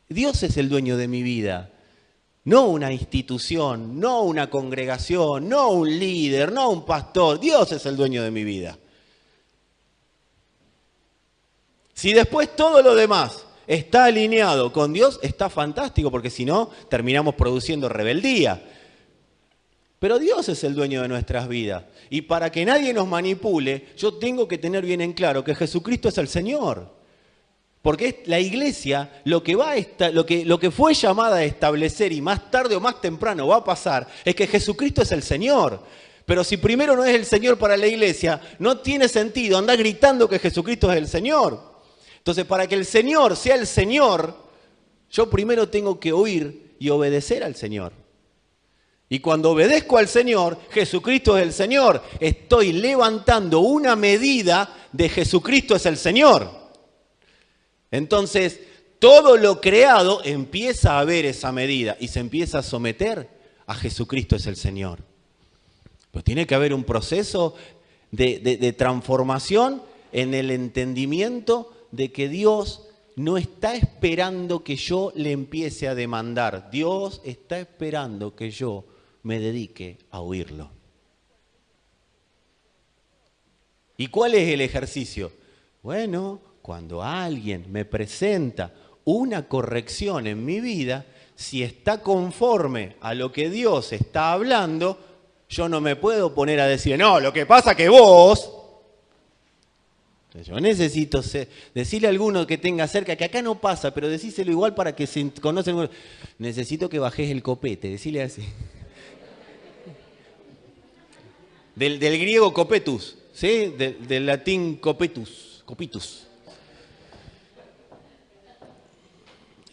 Speaker 2: Dios es el dueño de mi vida. No una institución, no una congregación, no un líder, no un pastor. Dios es el dueño de mi vida. Si después todo lo demás está alineado con Dios, está fantástico, porque si no, terminamos produciendo rebeldía. Pero Dios es el dueño de nuestras vidas. Y para que nadie nos manipule, yo tengo que tener bien en claro que Jesucristo es el Señor. Porque la iglesia, lo que fue llamada a establecer y más tarde o más temprano va a pasar, es que Jesucristo es el Señor. Pero si primero no es el Señor para la iglesia, no tiene sentido andar gritando que Jesucristo es el Señor. Entonces, para que el Señor sea el Señor, yo primero tengo que oír y obedecer al Señor. Y cuando obedezco al Señor, Jesucristo es el Señor. Estoy levantando una medida de Jesucristo es el Señor. Entonces, todo lo creado empieza a ver esa medida y se empieza a someter a Jesucristo es el Señor. Pues tiene que haber un proceso de transformación en el entendimiento de que Dios no está esperando que yo le empiece a demandar. Dios está esperando que yo me dedique a oírlo. ¿Y cuál es el ejercicio? Bueno, cuando alguien me presenta una corrección en mi vida, si está conforme a lo que Dios está hablando, yo no me puedo poner a decir, no, lo que pasa que vos... Yo necesito decirle a alguno que tenga cerca, que acá no pasa, pero decíselo igual para que se conozcan. Necesito que bajes el copete, decirle así. Del griego copetus, ¿sí? Del latín copitus.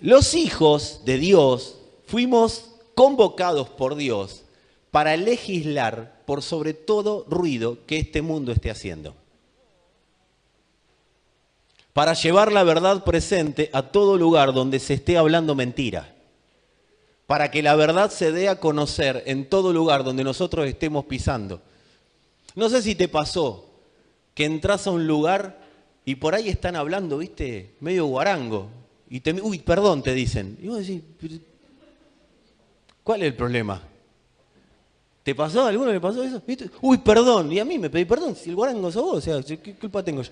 Speaker 2: Los hijos de Dios fuimos convocados por Dios para legislar por sobre todo ruido que este mundo esté haciendo. Para llevar la verdad presente a todo lugar donde se esté hablando mentira. Para que la verdad se dé a conocer en todo lugar donde nosotros estemos pisando. No sé si te pasó que entras a un lugar y por ahí están hablando, ¿viste? Medio guarango. Y uy, perdón, te dicen. Y vos decís, ¿cuál es el problema? ¿Te pasó? ¿A alguno le pasó eso? ¿Viste? Uy, perdón. Y a mí me pedí perdón. Si el guarango sos vos, o sea, ¿qué culpa tengo yo?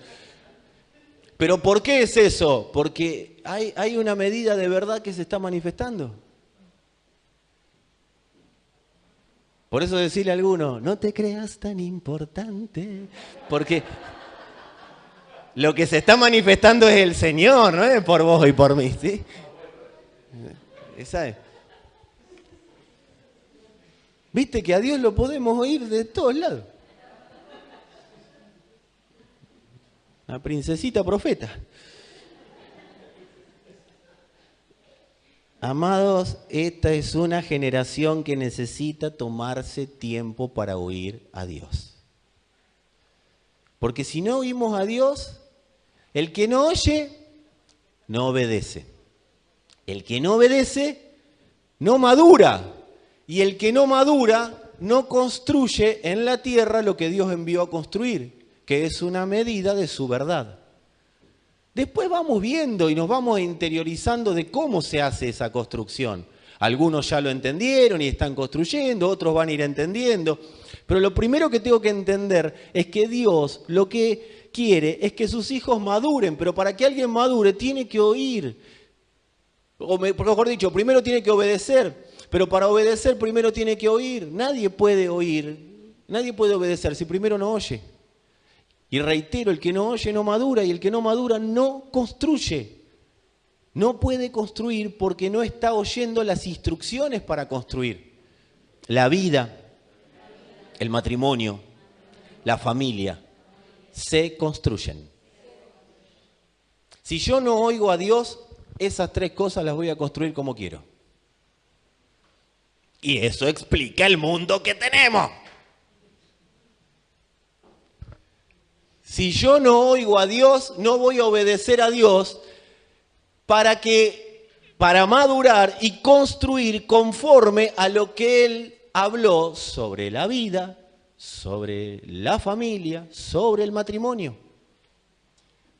Speaker 2: ¿Pero por qué es eso? Porque hay una medida de verdad que se está manifestando. Por eso decirle a alguno, no te creas tan importante. Porque lo que se está manifestando es el Señor, no es por vos y por mí, ¿sí? Esa es. Viste que a Dios lo podemos oír de todos lados. La princesita profeta. Amados, esta es una generación que necesita tomarse tiempo para oír a Dios. Porque si no oímos a Dios, el que no oye, no obedece. El que no obedece, no madura. Y el que no madura, no construye en la tierra lo que Dios envió a construir, que es una medida de su verdad. Después vamos viendo y nos vamos interiorizando de cómo se hace esa construcción. Algunos ya lo entendieron y están construyendo, otros van a ir entendiendo. Pero lo primero que tengo que entender es que Dios lo que quiere es que sus hijos maduren, pero para que alguien madure tiene que oír. O mejor dicho, primero tiene que obedecer, pero para obedecer primero tiene que oír. Nadie puede oír, nadie puede obedecer si primero no oye. Y reitero, el que no oye no madura y el que no madura no construye. No puede construir porque no está oyendo las instrucciones para construir. La vida, el matrimonio, la familia, se construyen. Si yo no oigo a Dios, esas tres cosas las voy a construir como quiero. Y eso explica el mundo que tenemos. Si yo no oigo a Dios, no voy a obedecer a Dios para madurar y construir conforme a lo que Él habló sobre la vida, sobre la familia, sobre el matrimonio.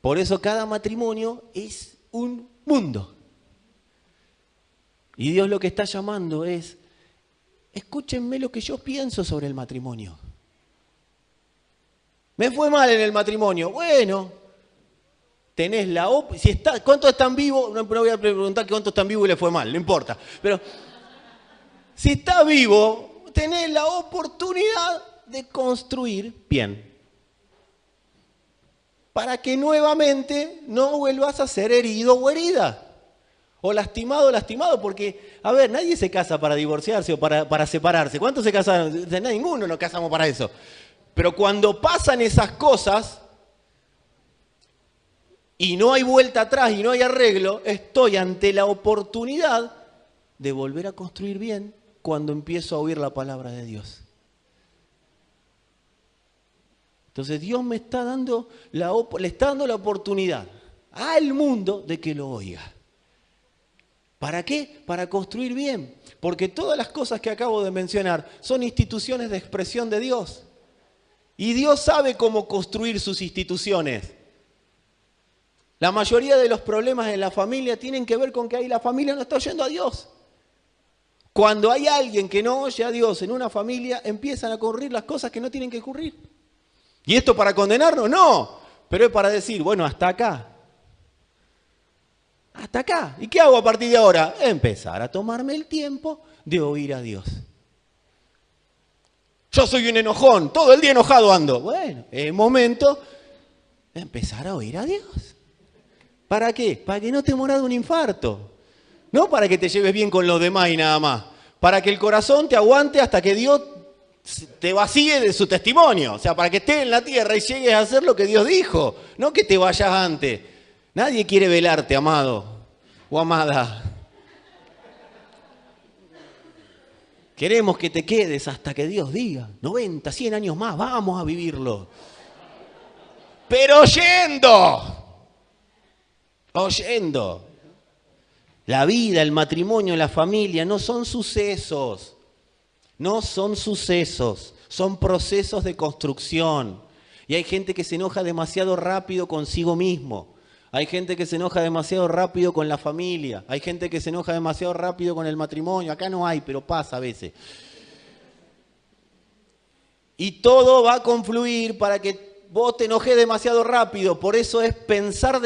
Speaker 2: Por eso cada matrimonio es un mundo. Y Dios lo que está llamando es, escúchenme lo que yo pienso sobre el matrimonio. Me fue mal en el matrimonio. Bueno, tenés ¿cuántos están vivos? No voy a preguntar cuántos están vivos y le fue mal, no importa. Pero si está vivo, tenés la oportunidad de construir bien. Para que nuevamente no vuelvas a ser herido o herida. O lastimado, porque, a ver, nadie se casa para divorciarse o para separarse. ¿Cuántos se casaron? Ninguno nos casamos para eso. Pero cuando pasan esas cosas y no hay vuelta atrás y no hay arreglo, estoy ante la oportunidad de volver a construir bien cuando empiezo a oír la palabra de Dios. Entonces Dios me está dando le está dando la oportunidad al mundo de que lo oiga. ¿Para qué? Para construir bien. Porque todas las cosas que acabo de mencionar son instituciones de expresión de Dios. Y Dios sabe cómo construir sus instituciones. La mayoría de los problemas en la familia tienen que ver con que ahí la familia no está oyendo a Dios. Cuando hay alguien que no oye a Dios en una familia, empiezan a ocurrir las cosas que no tienen que ocurrir. ¿Y esto para condenarnos? No, pero es para decir, bueno, hasta acá. Hasta acá. ¿Y qué hago a partir de ahora? Empezar a tomarme el tiempo de oír a Dios. Yo soy un enojón, todo el día enojado ando. Bueno, es momento de empezar a oír a Dios. ¿Para qué? Para que no te mueras de un infarto. No para que te lleves bien con los demás y nada más. Para que el corazón te aguante hasta que Dios te vacíe de su testimonio. O sea, para que estés en la tierra y llegues a hacer lo que Dios dijo. No que te vayas antes. Nadie quiere velarte, amado o amada. Queremos que te quedes hasta que Dios diga, 90, 100 años más, vamos a vivirlo. Pero oyendo. La vida, el matrimonio, la familia no son sucesos. No son sucesos, son procesos de construcción. Y hay gente que se enoja demasiado rápido consigo mismo. Hay gente que se enoja demasiado rápido con la familia. Hay gente que se enoja demasiado rápido con el matrimonio. Acá no hay, pero pasa a veces. Y todo va a confluir para que vos te enojes demasiado rápido. Por eso es pensar,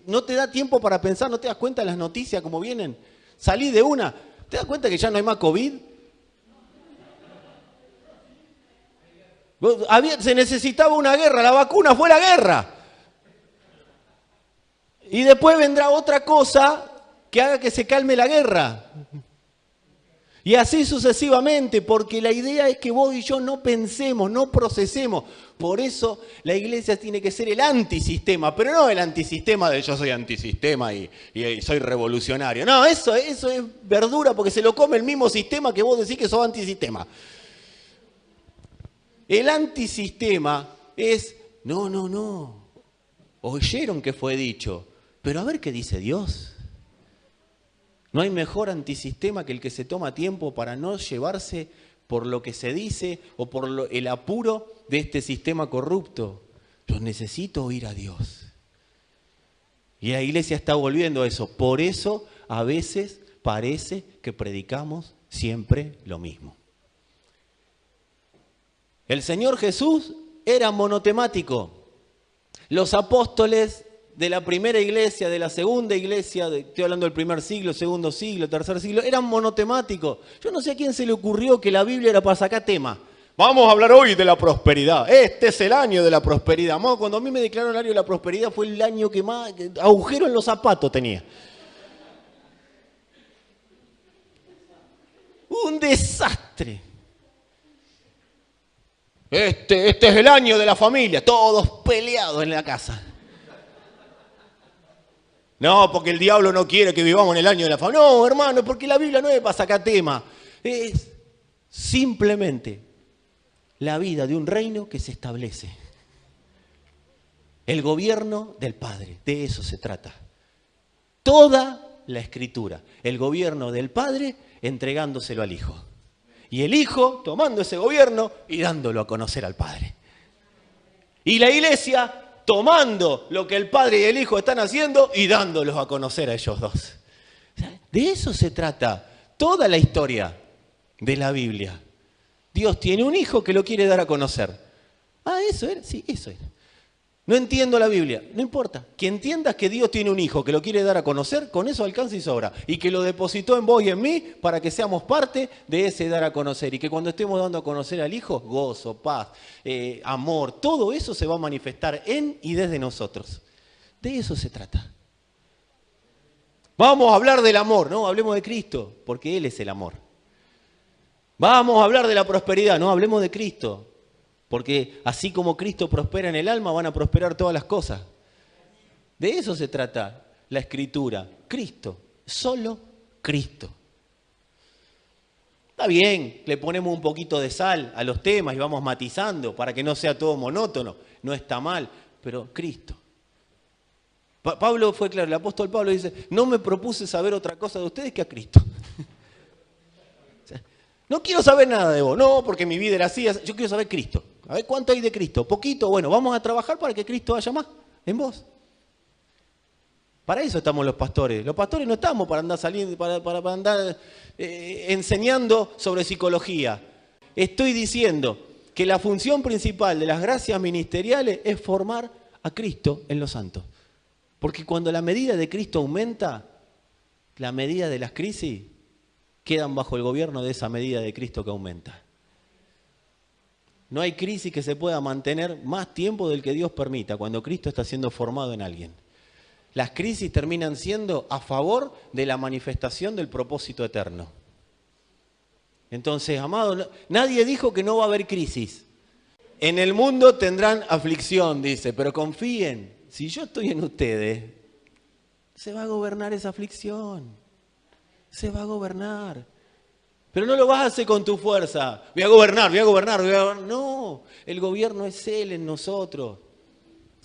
Speaker 2: no te da tiempo para pensar, no te das cuenta de las noticias como vienen. Salí de una, ¿te das cuenta que ya no hay más COVID? Se necesitaba una guerra, la vacuna fue la guerra. Y después vendrá otra cosa que haga que se calme la guerra. Y así sucesivamente, porque la idea es que vos y yo no pensemos, no procesemos. Por eso la iglesia tiene que ser el antisistema, pero no el antisistema de yo soy antisistema y soy revolucionario. No, eso es verdura porque se lo come el mismo sistema que vos decís que sos antisistema. El antisistema es, no, oyeron que fue dicho. Pero a ver qué dice Dios. No hay mejor antisistema que el que se toma tiempo para no llevarse por lo que se dice o por el apuro de este sistema corrupto. Yo necesito oír a Dios. Y la iglesia está volviendo a eso. Por eso a veces parece que predicamos siempre lo mismo. El Señor Jesús era monotemático. Los apóstoles de la primera iglesia, de la segunda iglesia, estoy hablando del primer siglo, segundo siglo, tercer siglo, eran monotemáticos. Yo no sé a quién se le ocurrió que la Biblia era para sacar tema. Vamos a hablar hoy de la prosperidad. Este es el año de la prosperidad. Cuando a mí me declararon el año de la prosperidad fue el año que más agujero en los zapatos tenía. Un desastre. Este es el año de la familia, todos peleados en la casa. No, porque el diablo no quiere que vivamos en el año de la familia. No, hermano, porque la Biblia no es para sacar tema. Es simplemente la vida de un reino que se establece. El gobierno del Padre, de eso se trata. Toda la Escritura, el gobierno del Padre entregándoselo al Hijo. Y el Hijo tomando ese gobierno y dándolo a conocer al Padre. Y la Iglesia tomando lo que el Padre y el Hijo están haciendo y dándolos a conocer a ellos dos. De eso se trata toda la historia de la Biblia. Dios tiene un Hijo que lo quiere dar a conocer. Ah, ¿eso era? Sí, eso era. No entiendo la Biblia, no importa. Que entiendas que Dios tiene un Hijo que lo quiere dar a conocer, con eso alcanza y sobra. Y que lo depositó en vos y en mí para que seamos parte de ese dar a conocer. Y que cuando estemos dando a conocer al Hijo, gozo, paz, amor, todo eso se va a manifestar en y desde nosotros. De eso se trata. Vamos a hablar del amor, no, hablemos de Cristo, porque Él es el amor. Vamos a hablar de la prosperidad, no, hablemos de Cristo. Porque así como Cristo prospera en el alma, van a prosperar todas las cosas. De eso se trata la Escritura. Cristo, solo Cristo. Está bien, le ponemos un poquito de sal a los temas y vamos matizando para que no sea todo monótono. No está mal, pero Cristo. Pablo fue claro, el apóstol Pablo dice, no me propuse saber otra cosa de ustedes que a Cristo. No quiero saber nada de vos, no, porque mi vida era así, yo quiero saber Cristo. A ver, ¿cuánto hay de Cristo? ¿Poquito? Bueno, vamos a trabajar para que Cristo haya más en vos. Para eso estamos los pastores. Los pastores no estamos para andar saliendo, para andar enseñando sobre psicología. Estoy diciendo que la función principal de las gracias ministeriales es formar a Cristo en los santos. Porque cuando la medida de Cristo aumenta, la medida de las crisis quedan bajo el gobierno de esa medida de Cristo que aumenta. No hay crisis que se pueda mantener más tiempo del que Dios permita cuando Cristo está siendo formado en alguien. Las crisis terminan siendo a favor de la manifestación del propósito eterno. Entonces, amados, nadie dijo que no va a haber crisis. En el mundo tendrán aflicción, dice, pero confíen, si yo estoy en ustedes, se va a gobernar esa aflicción. Se va a gobernar. Pero no lo vas a hacer con tu fuerza. Voy a gobernar. No, el gobierno es Él en nosotros.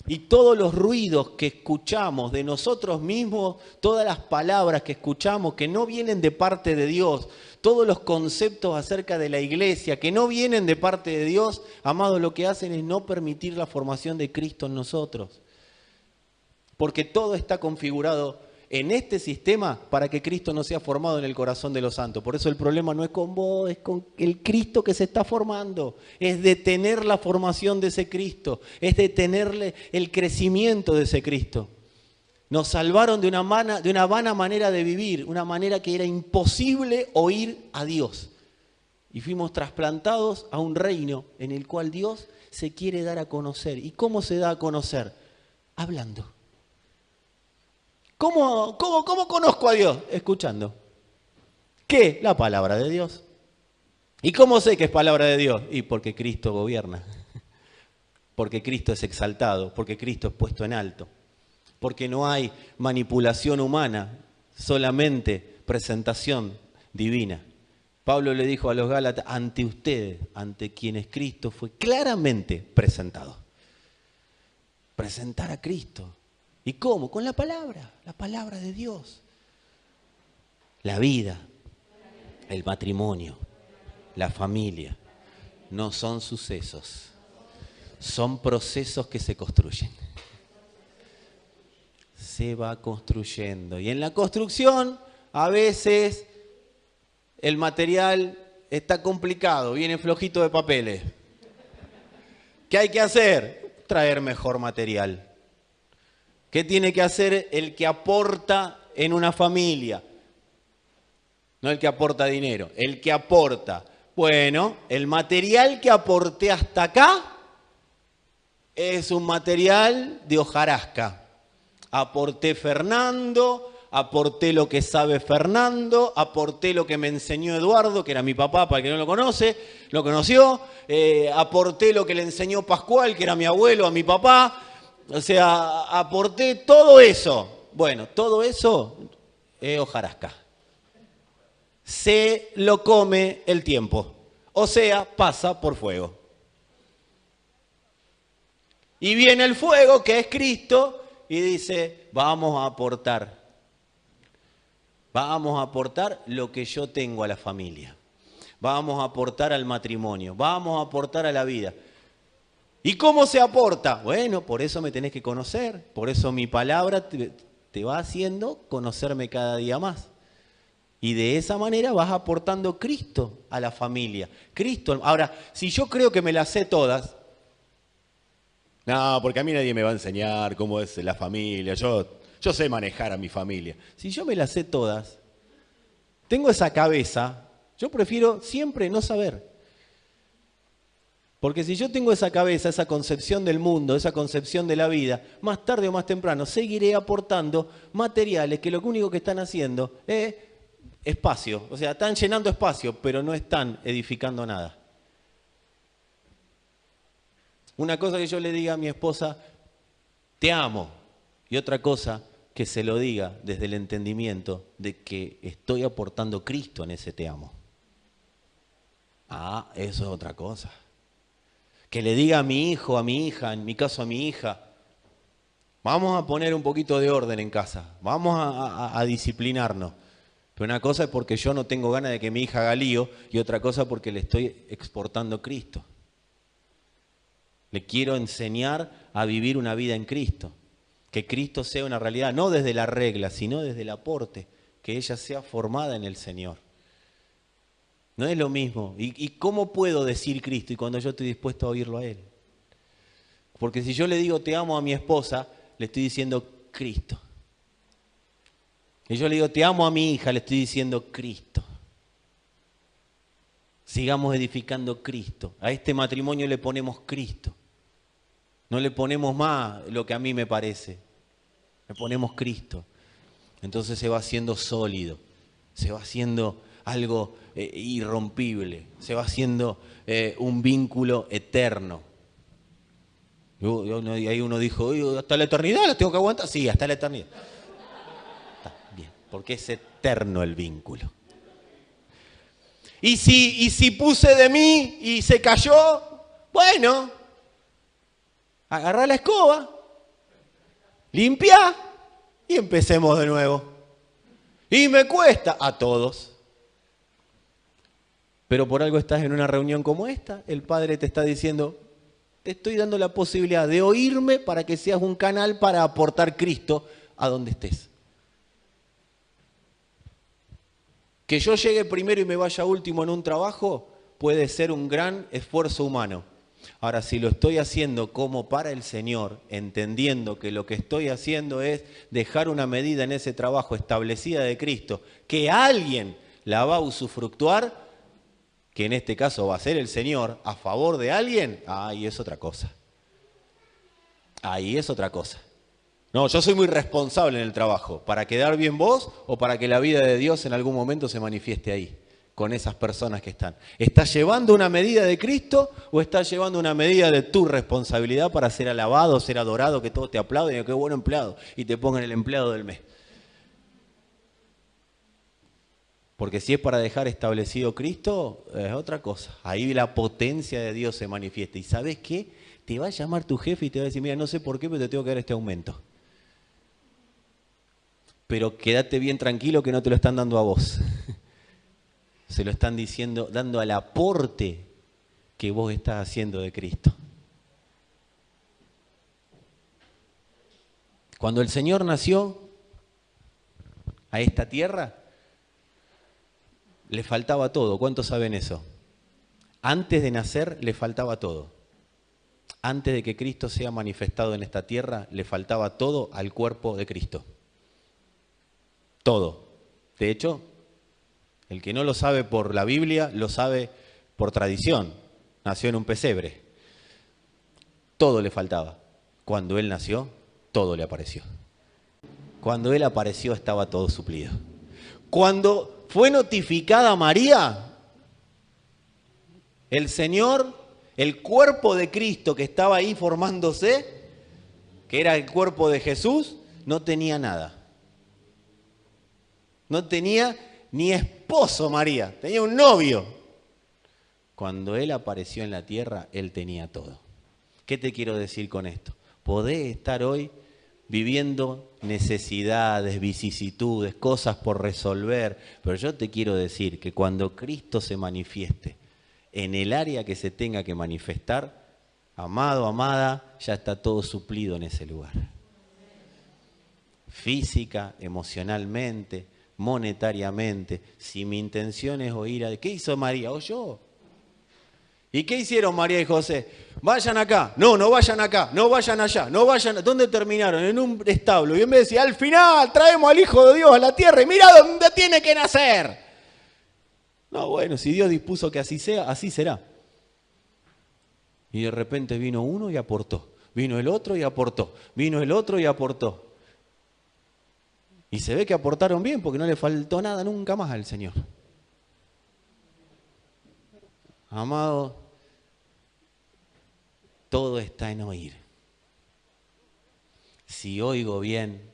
Speaker 2: Y todos los ruidos que escuchamos de nosotros mismos, todas las palabras que escuchamos que no vienen de parte de Dios, todos los conceptos acerca de la iglesia que no vienen de parte de Dios, amados, lo que hacen es no permitir la formación de Cristo en nosotros. Porque todo está configurado en este sistema para que Cristo no sea formado en el corazón de los santos. Por eso el problema no es con vos, es con el Cristo que se está formando. Es detener la formación de ese Cristo, es detenerle el crecimiento de ese Cristo. Nos salvaron de una vana manera de vivir, una manera que era imposible oír a Dios. Y fuimos trasplantados a un reino en el cual Dios se quiere dar a conocer. ¿Y cómo se da a conocer? Hablando. ¿Cómo conozco a Dios? Escuchando. ¿Qué? La palabra de Dios. ¿Y cómo sé que es palabra de Dios? Y porque Cristo gobierna. Porque Cristo es exaltado. Porque Cristo es puesto en alto. Porque no hay manipulación humana, solamente presentación divina. Pablo le dijo a los Gálatas, ante ustedes, ante quienes Cristo fue claramente presentado. Presentar a Cristo. ¿Y cómo? Con la palabra de Dios. La vida, el matrimonio, la familia, no son sucesos, son procesos que se construyen. Se va construyendo. Y en la construcción, a veces, el material está complicado, viene flojito de papeles. ¿Qué hay que hacer? Traer mejor material. ¿Qué tiene que hacer el que aporta en una familia? No el que aporta dinero, el que aporta. Bueno, el material que aporté hasta acá es un material de hojarasca. Aporté Fernando, aporté lo que sabe Fernando, aporté lo que me enseñó Eduardo, que era mi papá, para el que no lo conoció, aporté lo que le enseñó Pascual, que era mi abuelo, a mi papá, o sea, aporté todo eso. Bueno, todo eso es hojarasca. Se lo come el tiempo, o sea, pasa por fuego. Y viene el fuego, que es Cristo, y dice, vamos a aportar lo que yo tengo a la familia. Vamos a aportar al matrimonio, vamos a aportar a la vida. ¿Y cómo se aporta? Bueno, por eso me tenés que conocer, por eso mi palabra te va haciendo conocerme cada día más. Y de esa manera vas aportando Cristo a la familia. Cristo. Ahora, si yo creo que me las sé todas, no, porque a mí nadie me va a enseñar cómo es la familia, yo sé manejar a mi familia. Si yo me las sé todas, tengo esa cabeza, yo prefiero siempre no saber. Porque si yo tengo esa cabeza, esa concepción del mundo, esa concepción de la vida, más tarde o más temprano seguiré aportando materiales que lo único que están haciendo es espacio. O sea, están llenando espacio, pero no están edificando nada. Una cosa que yo le diga a mi esposa, te amo. Y otra cosa, que se lo diga desde el entendimiento de que estoy aportando Cristo en ese te amo. Ah, eso es otra cosa. Que le diga a mi hijo, a mi hija, en mi caso a mi hija, vamos a poner un poquito de orden en casa, vamos a disciplinarnos. Pero una cosa es porque yo no tengo ganas de que mi hija haga lío y otra cosa porque le estoy exportando Cristo. Le quiero enseñar a vivir una vida en Cristo. Que Cristo sea una realidad, no desde la regla, sino desde el aporte. Que ella sea formada en el Señor. No es lo mismo. ¿Y cómo puedo decir Cristo y cuando yo estoy dispuesto a oírlo a Él? Porque si yo le digo te amo a mi esposa, le estoy diciendo Cristo. Y yo le digo te amo a mi hija, le estoy diciendo Cristo. Sigamos edificando Cristo. A este matrimonio le ponemos Cristo. No le ponemos más lo que a mí me parece. Le ponemos Cristo. Entonces se va haciendo sólido. Se va haciendo algo irrompible. Se va haciendo un vínculo eterno. Y ahí uno dijo, ¿hasta la eternidad la tengo que aguantar? Sí, hasta la eternidad. Está bien, porque es eterno el vínculo. Y si puse de mí y se cayó, bueno, agarrá la escoba, limpia y empecemos de nuevo. Y me cuesta a todos. Pero por algo estás en una reunión como esta, el Padre te está diciendo, te estoy dando la posibilidad de oírme para que seas un canal para aportar Cristo a donde estés. Que yo llegue primero y me vaya último en un trabajo puede ser un gran esfuerzo humano. Ahora, si lo estoy haciendo como para el Señor, entendiendo que lo que estoy haciendo es dejar una medida en ese trabajo establecida de Cristo, que alguien la va a usufructuar, que en este caso va a ser el Señor, a favor de alguien, ahí es otra cosa. Ahí es otra cosa. No, yo soy muy responsable en el trabajo, para quedar bien vos o para que la vida de Dios en algún momento se manifieste ahí, con esas personas que están. ¿Estás llevando una medida de Cristo o estás llevando una medida de tu responsabilidad para ser alabado, ser adorado, que todos te aplauden y qué buen empleado y te pongan el empleado del mes? Porque si es para dejar establecido Cristo, es otra cosa. Ahí la potencia de Dios se manifiesta. ¿Y sabes qué? Te va a llamar tu jefe y te va a decir, mira, no sé por qué, pero te tengo que dar este aumento. Pero quédate bien tranquilo que no te lo están dando a vos. Se lo están diciendo, dando al aporte que vos estás haciendo de Cristo. Cuando el Señor nació a esta tierra, le faltaba todo. ¿Cuántos saben eso? Antes de nacer le faltaba todo. Antes de que Cristo sea manifestado en esta tierra, le faltaba todo al cuerpo de Cristo. Todo. De hecho, el que no lo sabe por la Biblia, lo sabe por tradición. Nació en un pesebre. Todo le faltaba. Cuando Él nació, todo le apareció. Cuando Él apareció estaba todo suplido. Cuando fue notificada María, el Señor, el cuerpo de Cristo que estaba ahí formándose, que era el cuerpo de Jesús, no tenía nada. No tenía ni esposo María, tenía un novio. Cuando Él apareció en la tierra, Él tenía todo. ¿Qué te quiero decir con esto? Podés estar hoy viviendo necesidades, vicisitudes, cosas por resolver, pero yo te quiero decir que cuando Cristo se manifieste en el área que se tenga que manifestar, amado, amada, ya está todo suplido en ese lugar. Física, emocionalmente, monetariamente. Si mi intención es oír a... ¿Qué hizo María? ¿Oyó? ¿Y qué hicieron María y José? Vayan acá, no vayan acá, no vayan allá, no vayan... ¿Dónde terminaron? En un establo. Y en vez de decir, al final traemos al Hijo de Dios a la tierra y mira dónde tiene que nacer. No, bueno, si Dios dispuso que así sea, así será. Y de repente vino uno y aportó. Vino el otro y aportó. Vino el otro y aportó. Y se ve que aportaron bien porque no le faltó nada nunca más al Señor. Amado, todo está en oír. Si oigo bien,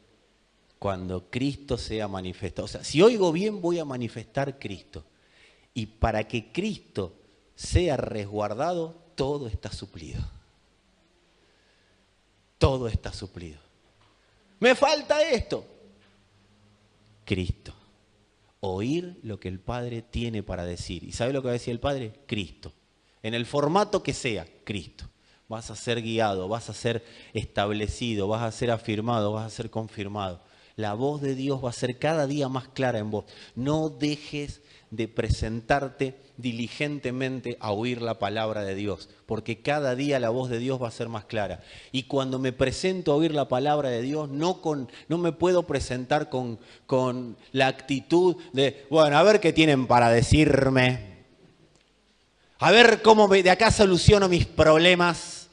Speaker 2: cuando Cristo sea manifestado, o sea, si oigo bien voy a manifestar Cristo. Y para que Cristo sea resguardado, todo está suplido. Todo está suplido. Me falta esto. Cristo. Oír lo que el Padre tiene para decir. ¿Y sabe lo que va a decir el Padre? Cristo. En el formato que sea, Cristo. Vas a ser guiado, vas a ser establecido, vas a ser afirmado, vas a ser confirmado. La voz de Dios va a ser cada día más clara en vos. No dejes de presentarte diligentemente a oír la palabra de Dios, porque cada día la voz de Dios va a ser más clara. Y cuando me presento a oír la palabra de Dios, no me puedo presentar con la actitud de, bueno, a ver qué tienen para decirme, a ver cómo de acá soluciono mis problemas.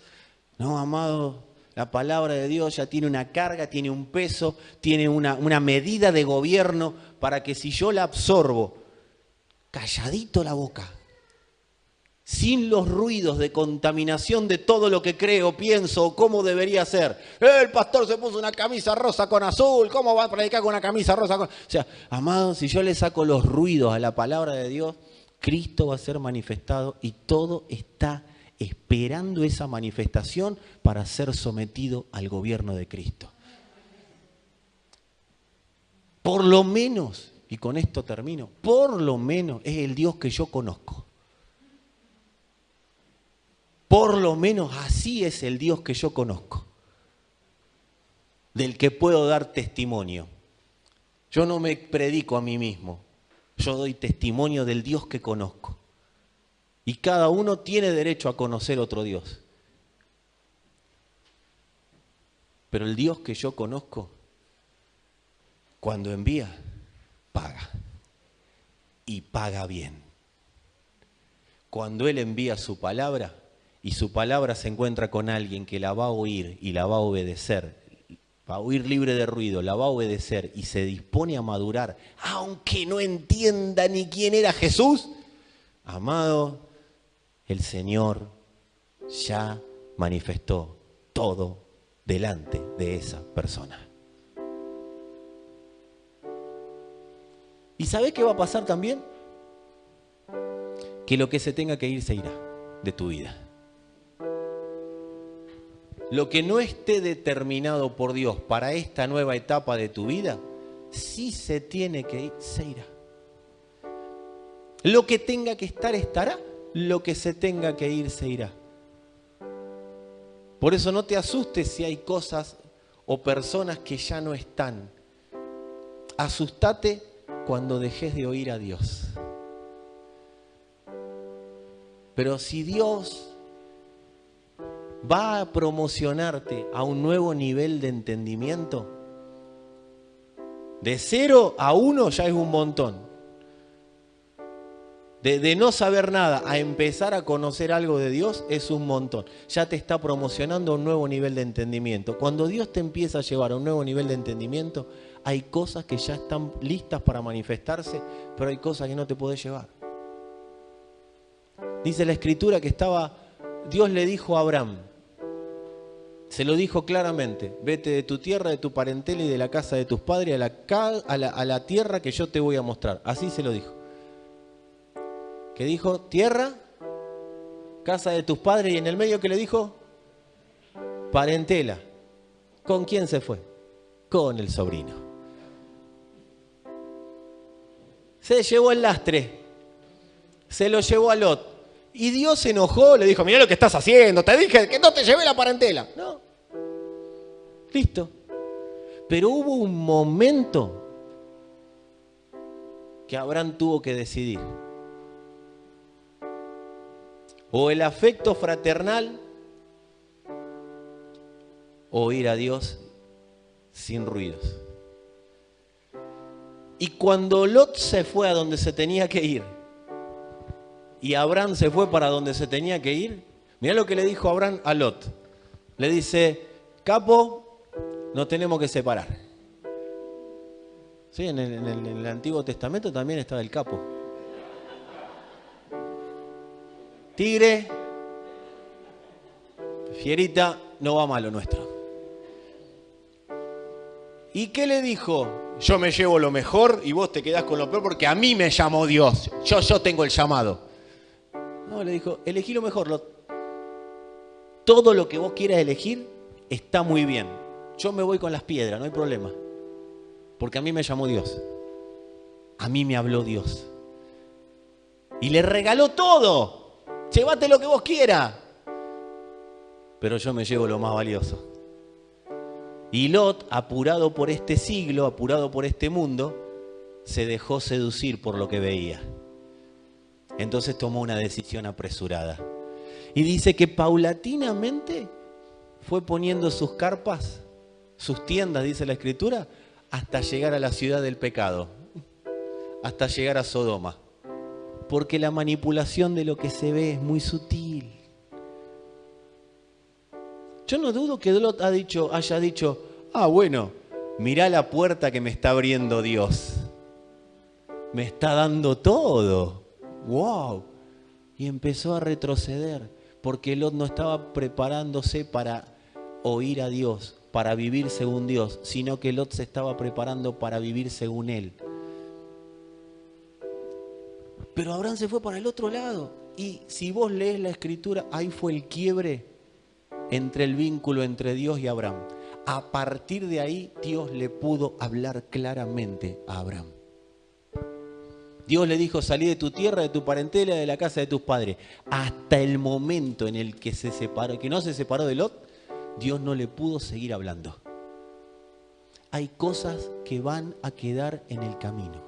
Speaker 2: No, amado, la palabra de Dios ya tiene una carga, tiene un peso, tiene una medida de gobierno para que si yo la absorbo, calladito la boca, sin los ruidos de contaminación de todo lo que creo, pienso o cómo debería ser. El pastor se puso una camisa rosa con azul, ¿cómo va a predicar con una camisa rosa con...? O sea, amado, si yo le saco los ruidos a la palabra de Dios, Cristo va a ser manifestado y todo está esperando esa manifestación para ser sometido al gobierno de Cristo. Por lo menos, y con esto termino, por lo menos es el Dios que yo conozco. Por lo menos así es el Dios que yo conozco, del que puedo dar testimonio. Yo no me predico a mí mismo, yo doy testimonio del Dios que conozco. Y cada uno tiene derecho a conocer otro Dios. Pero el Dios que yo conozco, cuando envía, paga. Y paga bien. Cuando Él envía su palabra, y su palabra se encuentra con alguien que la va a oír y la va a obedecer, va a oír libre de ruido, la va a obedecer y se dispone a madurar, aunque no entienda ni quién era Jesús, amado, el Señor ya manifestó todo delante de esa persona. ¿Y sabés qué va a pasar también? Que lo que se tenga que ir se irá de tu vida. Lo que no esté determinado por Dios para esta nueva etapa de tu vida, si se tiene que ir, se irá. Lo que tenga que estar, estará. Lo que se tenga que ir, se irá. Por eso no te asustes si hay cosas o personas que ya no están. Asustate cuando dejes de oír a Dios. Pero si Dios va a promocionarte a un nuevo nivel de entendimiento, de 0 a 1 ya es un montón. De no saber nada a empezar a conocer algo de Dios es un montón. Ya te está promocionando a un nuevo nivel de entendimiento. Cuando Dios te empieza a llevar a un nuevo nivel de entendimiento, hay cosas que ya están listas para manifestarse, pero hay cosas que no te podés llevar. Dice la Escritura que Dios le dijo a Abraham, se lo dijo claramente, vete de tu tierra, de tu parentela y de la casa de tus padres a la tierra que yo te voy a mostrar. Así se lo dijo. ¿Qué dijo? Tierra, casa de tus padres, y en el medio, ¿qué le dijo? Parentela. ¿Con quién se fue? Con el sobrino. Se llevó el lastre, se lo llevó a Lot. Y Dios se enojó, le dijo, mirá lo que estás haciendo, te dije que no te llevé la parentela. No, listo. Pero hubo un momento que Abraham tuvo que decidir. O el afecto fraternal, o ir a Dios sin ruidos. Y cuando Lot se fue a donde se tenía que ir, y Abraham se fue para donde se tenía que ir, mirá lo que le dijo Abraham a Lot. Le dice, capo, nos tenemos que separar. Sí, en el Antiguo Testamento también estaba el capo. Tigre, fierita, no va mal lo nuestro. ¿Y qué le dijo? Yo me llevo lo mejor y vos te quedás con lo peor porque a mí me llamó Dios. Yo tengo el llamado. No, le dijo, elegí lo mejor. Todo lo que vos quieras elegir está muy bien. Yo me voy con las piedras, no hay problema. Porque a mí me llamó Dios. A mí me habló Dios. Y le regaló todo. Llévate lo que vos quieras. Pero yo me llevo lo más valioso. Y Lot, apurado por este siglo, apurado por este mundo, se dejó seducir por lo que veía. Entonces tomó una decisión apresurada. Y dice que paulatinamente fue poniendo sus carpas, sus tiendas, dice la Escritura, hasta llegar a la ciudad del pecado, hasta llegar a Sodoma. Porque la manipulación de lo que se ve es muy sutil. Yo no dudo que Lot haya dicho, bueno, mirá la puerta que me está abriendo Dios. Me está dando todo. ¡Wow! Y empezó a retroceder, porque Lot no estaba preparándose para oír a Dios, para vivir según Dios, sino que Lot se estaba preparando para vivir según él. Pero Abraham se fue para el otro lado. Y si vos lees la Escritura, ahí fue el quiebre entre el vínculo entre Dios y Abraham. A partir de ahí, Dios le pudo hablar claramente a Abraham. Dios le dijo, salí de tu tierra, de tu parentela, de la casa de tus padres. Hasta el momento en el que se separó, que no se separó de Lot, Dios no le pudo seguir hablando. Hay cosas que van a quedar en el camino.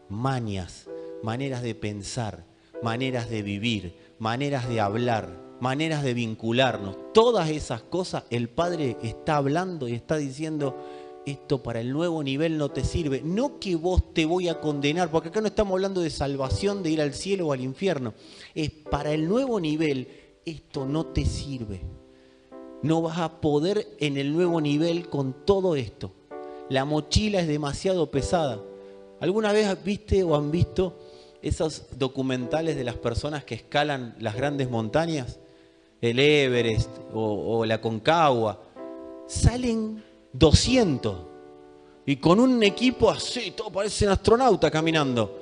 Speaker 2: Mañas, maneras de pensar, maneras de vivir, maneras de hablar, maneras de vincularnos. Todas esas cosas el Padre está hablando y está diciendo, esto para el nuevo nivel no te sirve. No que vos te voy a condenar, porque acá no estamos hablando de salvación, de ir al cielo o al infierno. Es para el nuevo nivel, esto no te sirve. No vas a poder en el nuevo nivel con todo esto. La mochila es demasiado pesada. ¿Alguna vez viste o han visto esos documentales de las personas que escalan las grandes montañas? El Everest o la Concagua. Salen 200 y con un equipo así, todo parecen astronautas caminando.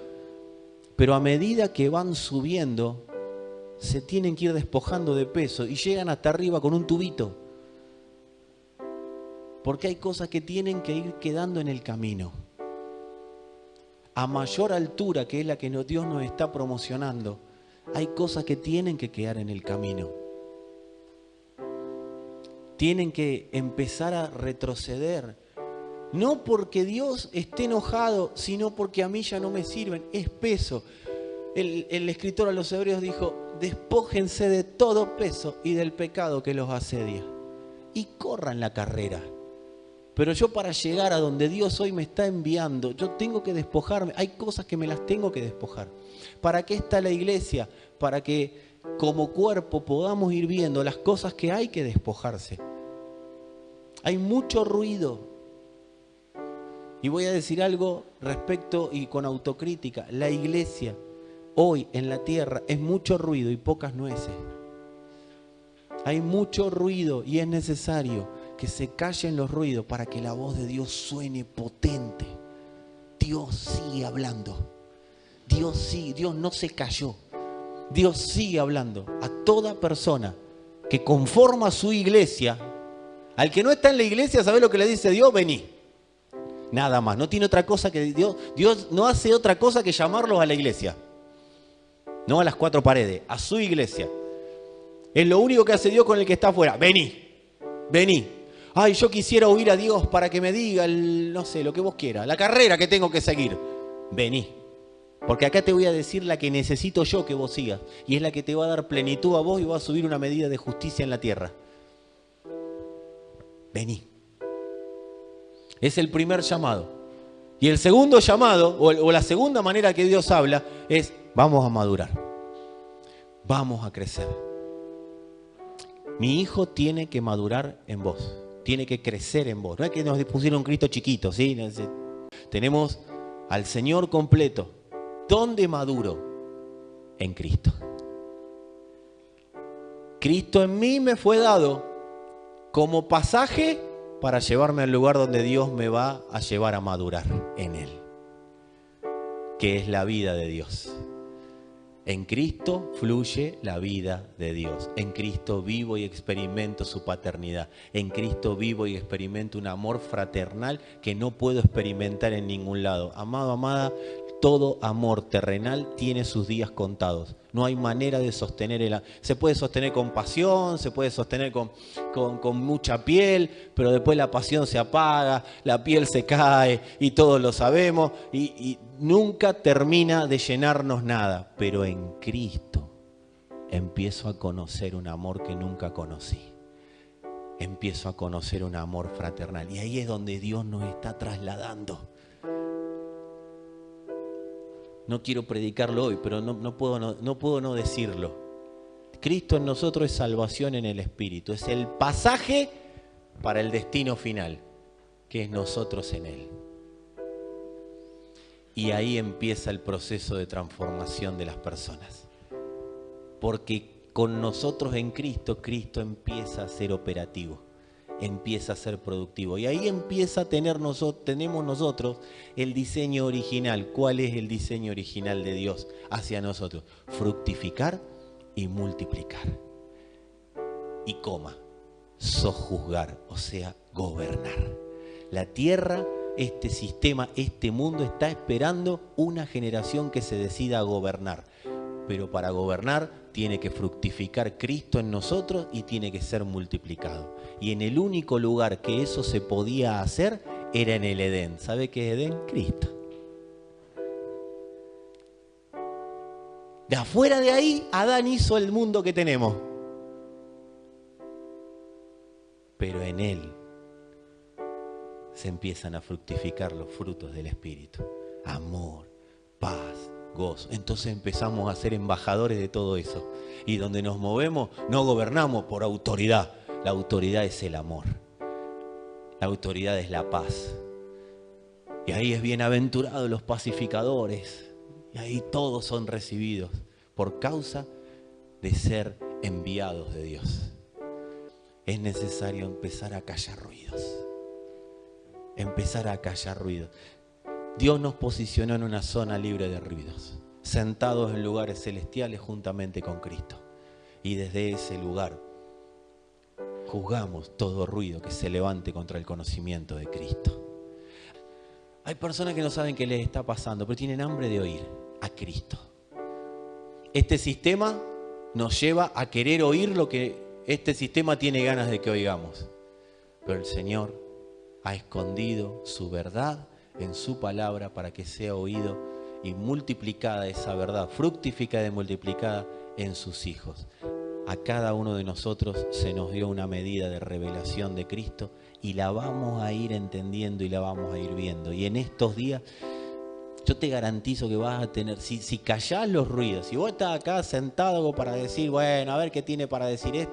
Speaker 2: Pero a medida que van subiendo, se tienen que ir despojando de peso y llegan hasta arriba con un tubito. Porque hay cosas que tienen que ir quedando en el camino. A mayor altura, que es la que Dios nos está promocionando, hay cosas que tienen que quedar en el camino. Tienen que empezar a retroceder. No porque Dios esté enojado, sino porque a mí ya no me sirven. Es peso. El escritor a los Hebreos dijo, despójense de todo peso y del pecado que los asedia. Y corran la carrera. Pero yo para llegar a donde Dios hoy me está enviando, yo tengo que despojarme. Hay cosas que me las tengo que despojar. ¿Para qué está la iglesia? Para que como cuerpo podamos ir viendo las cosas que hay que despojarse. Hay mucho ruido. Y voy a decir algo respecto y con autocrítica. La iglesia hoy en la tierra es mucho ruido y pocas nueces. Hay mucho ruido y es necesario que se callen los ruidos para que la voz de Dios suene potente. Dios sigue hablando. Dios no se cayó. Dios sigue hablando a toda persona que conforma su iglesia. Al que no está en la iglesia, ¿sabe lo que le dice Dios? Vení. Nada más. No tiene otra cosa que Dios no hace otra cosa que llamarlos a la iglesia. No a las cuatro paredes, a su iglesia. Es lo único que hace Dios con el que está afuera. Vení, vení. Ay, yo quisiera oír a Dios para que me diga, no sé, lo que vos quieras, la carrera que tengo que seguir. Vení. Porque acá te voy a decir la que necesito yo que vos sigas. Y es la que te va a dar plenitud a vos y va a subir una medida de justicia en la tierra. Vení. Es el primer llamado. Y el segundo llamado, o la segunda manera que Dios habla, es vamos a madurar. Vamos a crecer. Mi hijo tiene que madurar en vos. Tiene que crecer en vos. No es que nos pusieron un Cristo chiquito, ¿sí? Tenemos al Señor completo. ¿Dónde maduro? En Cristo. Cristo en mí me fue dado como pasaje para llevarme al lugar donde Dios me va a llevar a madurar en Él, que es la vida de Dios. En Cristo fluye la vida de Dios. En Cristo vivo y experimento su paternidad. En Cristo vivo y experimento un amor fraternal que no puedo experimentar en ningún lado. Amado, amada, todo amor terrenal tiene sus días contados. No hay manera de sostener se puede sostener con pasión, se puede sostener con mucha piel, pero después la pasión se apaga, la piel se cae y todos lo sabemos y nunca termina de llenarnos nada. Pero en Cristo empiezo a conocer un amor que nunca conocí. Empiezo a conocer un amor fraternal y ahí es donde Dios nos está trasladando. No quiero predicarlo hoy, pero no puedo no decirlo. Cristo en nosotros es salvación en el Espíritu. Es el pasaje para el destino final, que es nosotros en Él. Y ahí empieza el proceso de transformación de las personas. Porque con nosotros en Cristo, Cristo empieza a ser operativo. Empieza a ser productivo. Y ahí empieza a tenemos nosotros el diseño original. ¿Cuál es el diseño original de Dios hacia nosotros? Fructificar y multiplicar. Y sojuzgar, o sea, gobernar. La tierra, este sistema, este mundo está esperando una generación que se decida a gobernar. Pero para gobernar tiene que fructificar Cristo en nosotros y tiene que ser multiplicado. Y en el único lugar que eso se podía hacer era en el Edén. ¿Sabe qué es Edén? Cristo. De afuera de ahí, Adán hizo el mundo que tenemos. Pero en él se empiezan a fructificar los frutos del Espíritu. Amor, paz, gozo. Entonces empezamos a ser embajadores de todo eso. Y donde nos movemos, no gobernamos por autoridad. La autoridad es el amor. La autoridad es la paz. Y ahí es bienaventurados los pacificadores. Y ahí todos son recibidos por causa de ser enviados de Dios. Es necesario empezar a callar ruidos. Empezar a callar ruidos. Dios nos posicionó en una zona libre de ruidos, sentados en lugares celestiales juntamente con Cristo. Y desde ese lugar juzgamos todo ruido que se levante contra el conocimiento de Cristo. Hay personas que no saben qué les está pasando, pero tienen hambre de oír a Cristo. Este sistema nos lleva a querer oír lo que este sistema tiene ganas de que oigamos. Pero el Señor ha escondido su verdad en su palabra para que sea oído y multiplicada esa verdad, fructificada y multiplicada en sus hijos. A cada uno de nosotros se nos dio una medida de revelación de Cristo y la vamos a ir entendiendo y la vamos a ir viendo. Y en estos días yo te garantizo que vas a tener, si callás los ruidos, si vos estás acá sentado para decir, bueno, a ver qué tiene para decir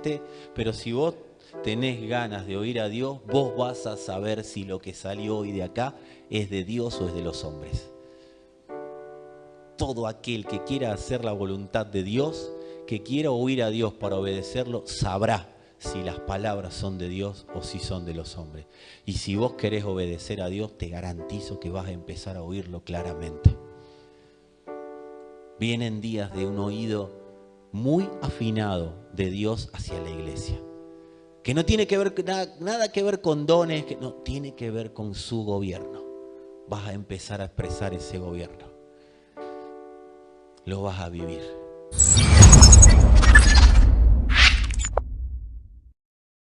Speaker 2: pero si vos tenés ganas de oír a Dios, vos vas a saber si lo que salió hoy de acá es de Dios o es de los hombres. Todo aquel que quiera hacer la voluntad de Dios, que quiera oír a Dios para obedecerlo, sabrá si las palabras son de Dios o si son de los hombres. Y si vos querés obedecer a Dios, te garantizo que vas a empezar a oírlo claramente. Vienen días de un oído muy afinado de Dios hacia la iglesia, que no tiene que ver nada que ver con dones, que no tiene que ver con su gobierno. Vas a empezar a expresar ese gobierno, lo vas a vivir.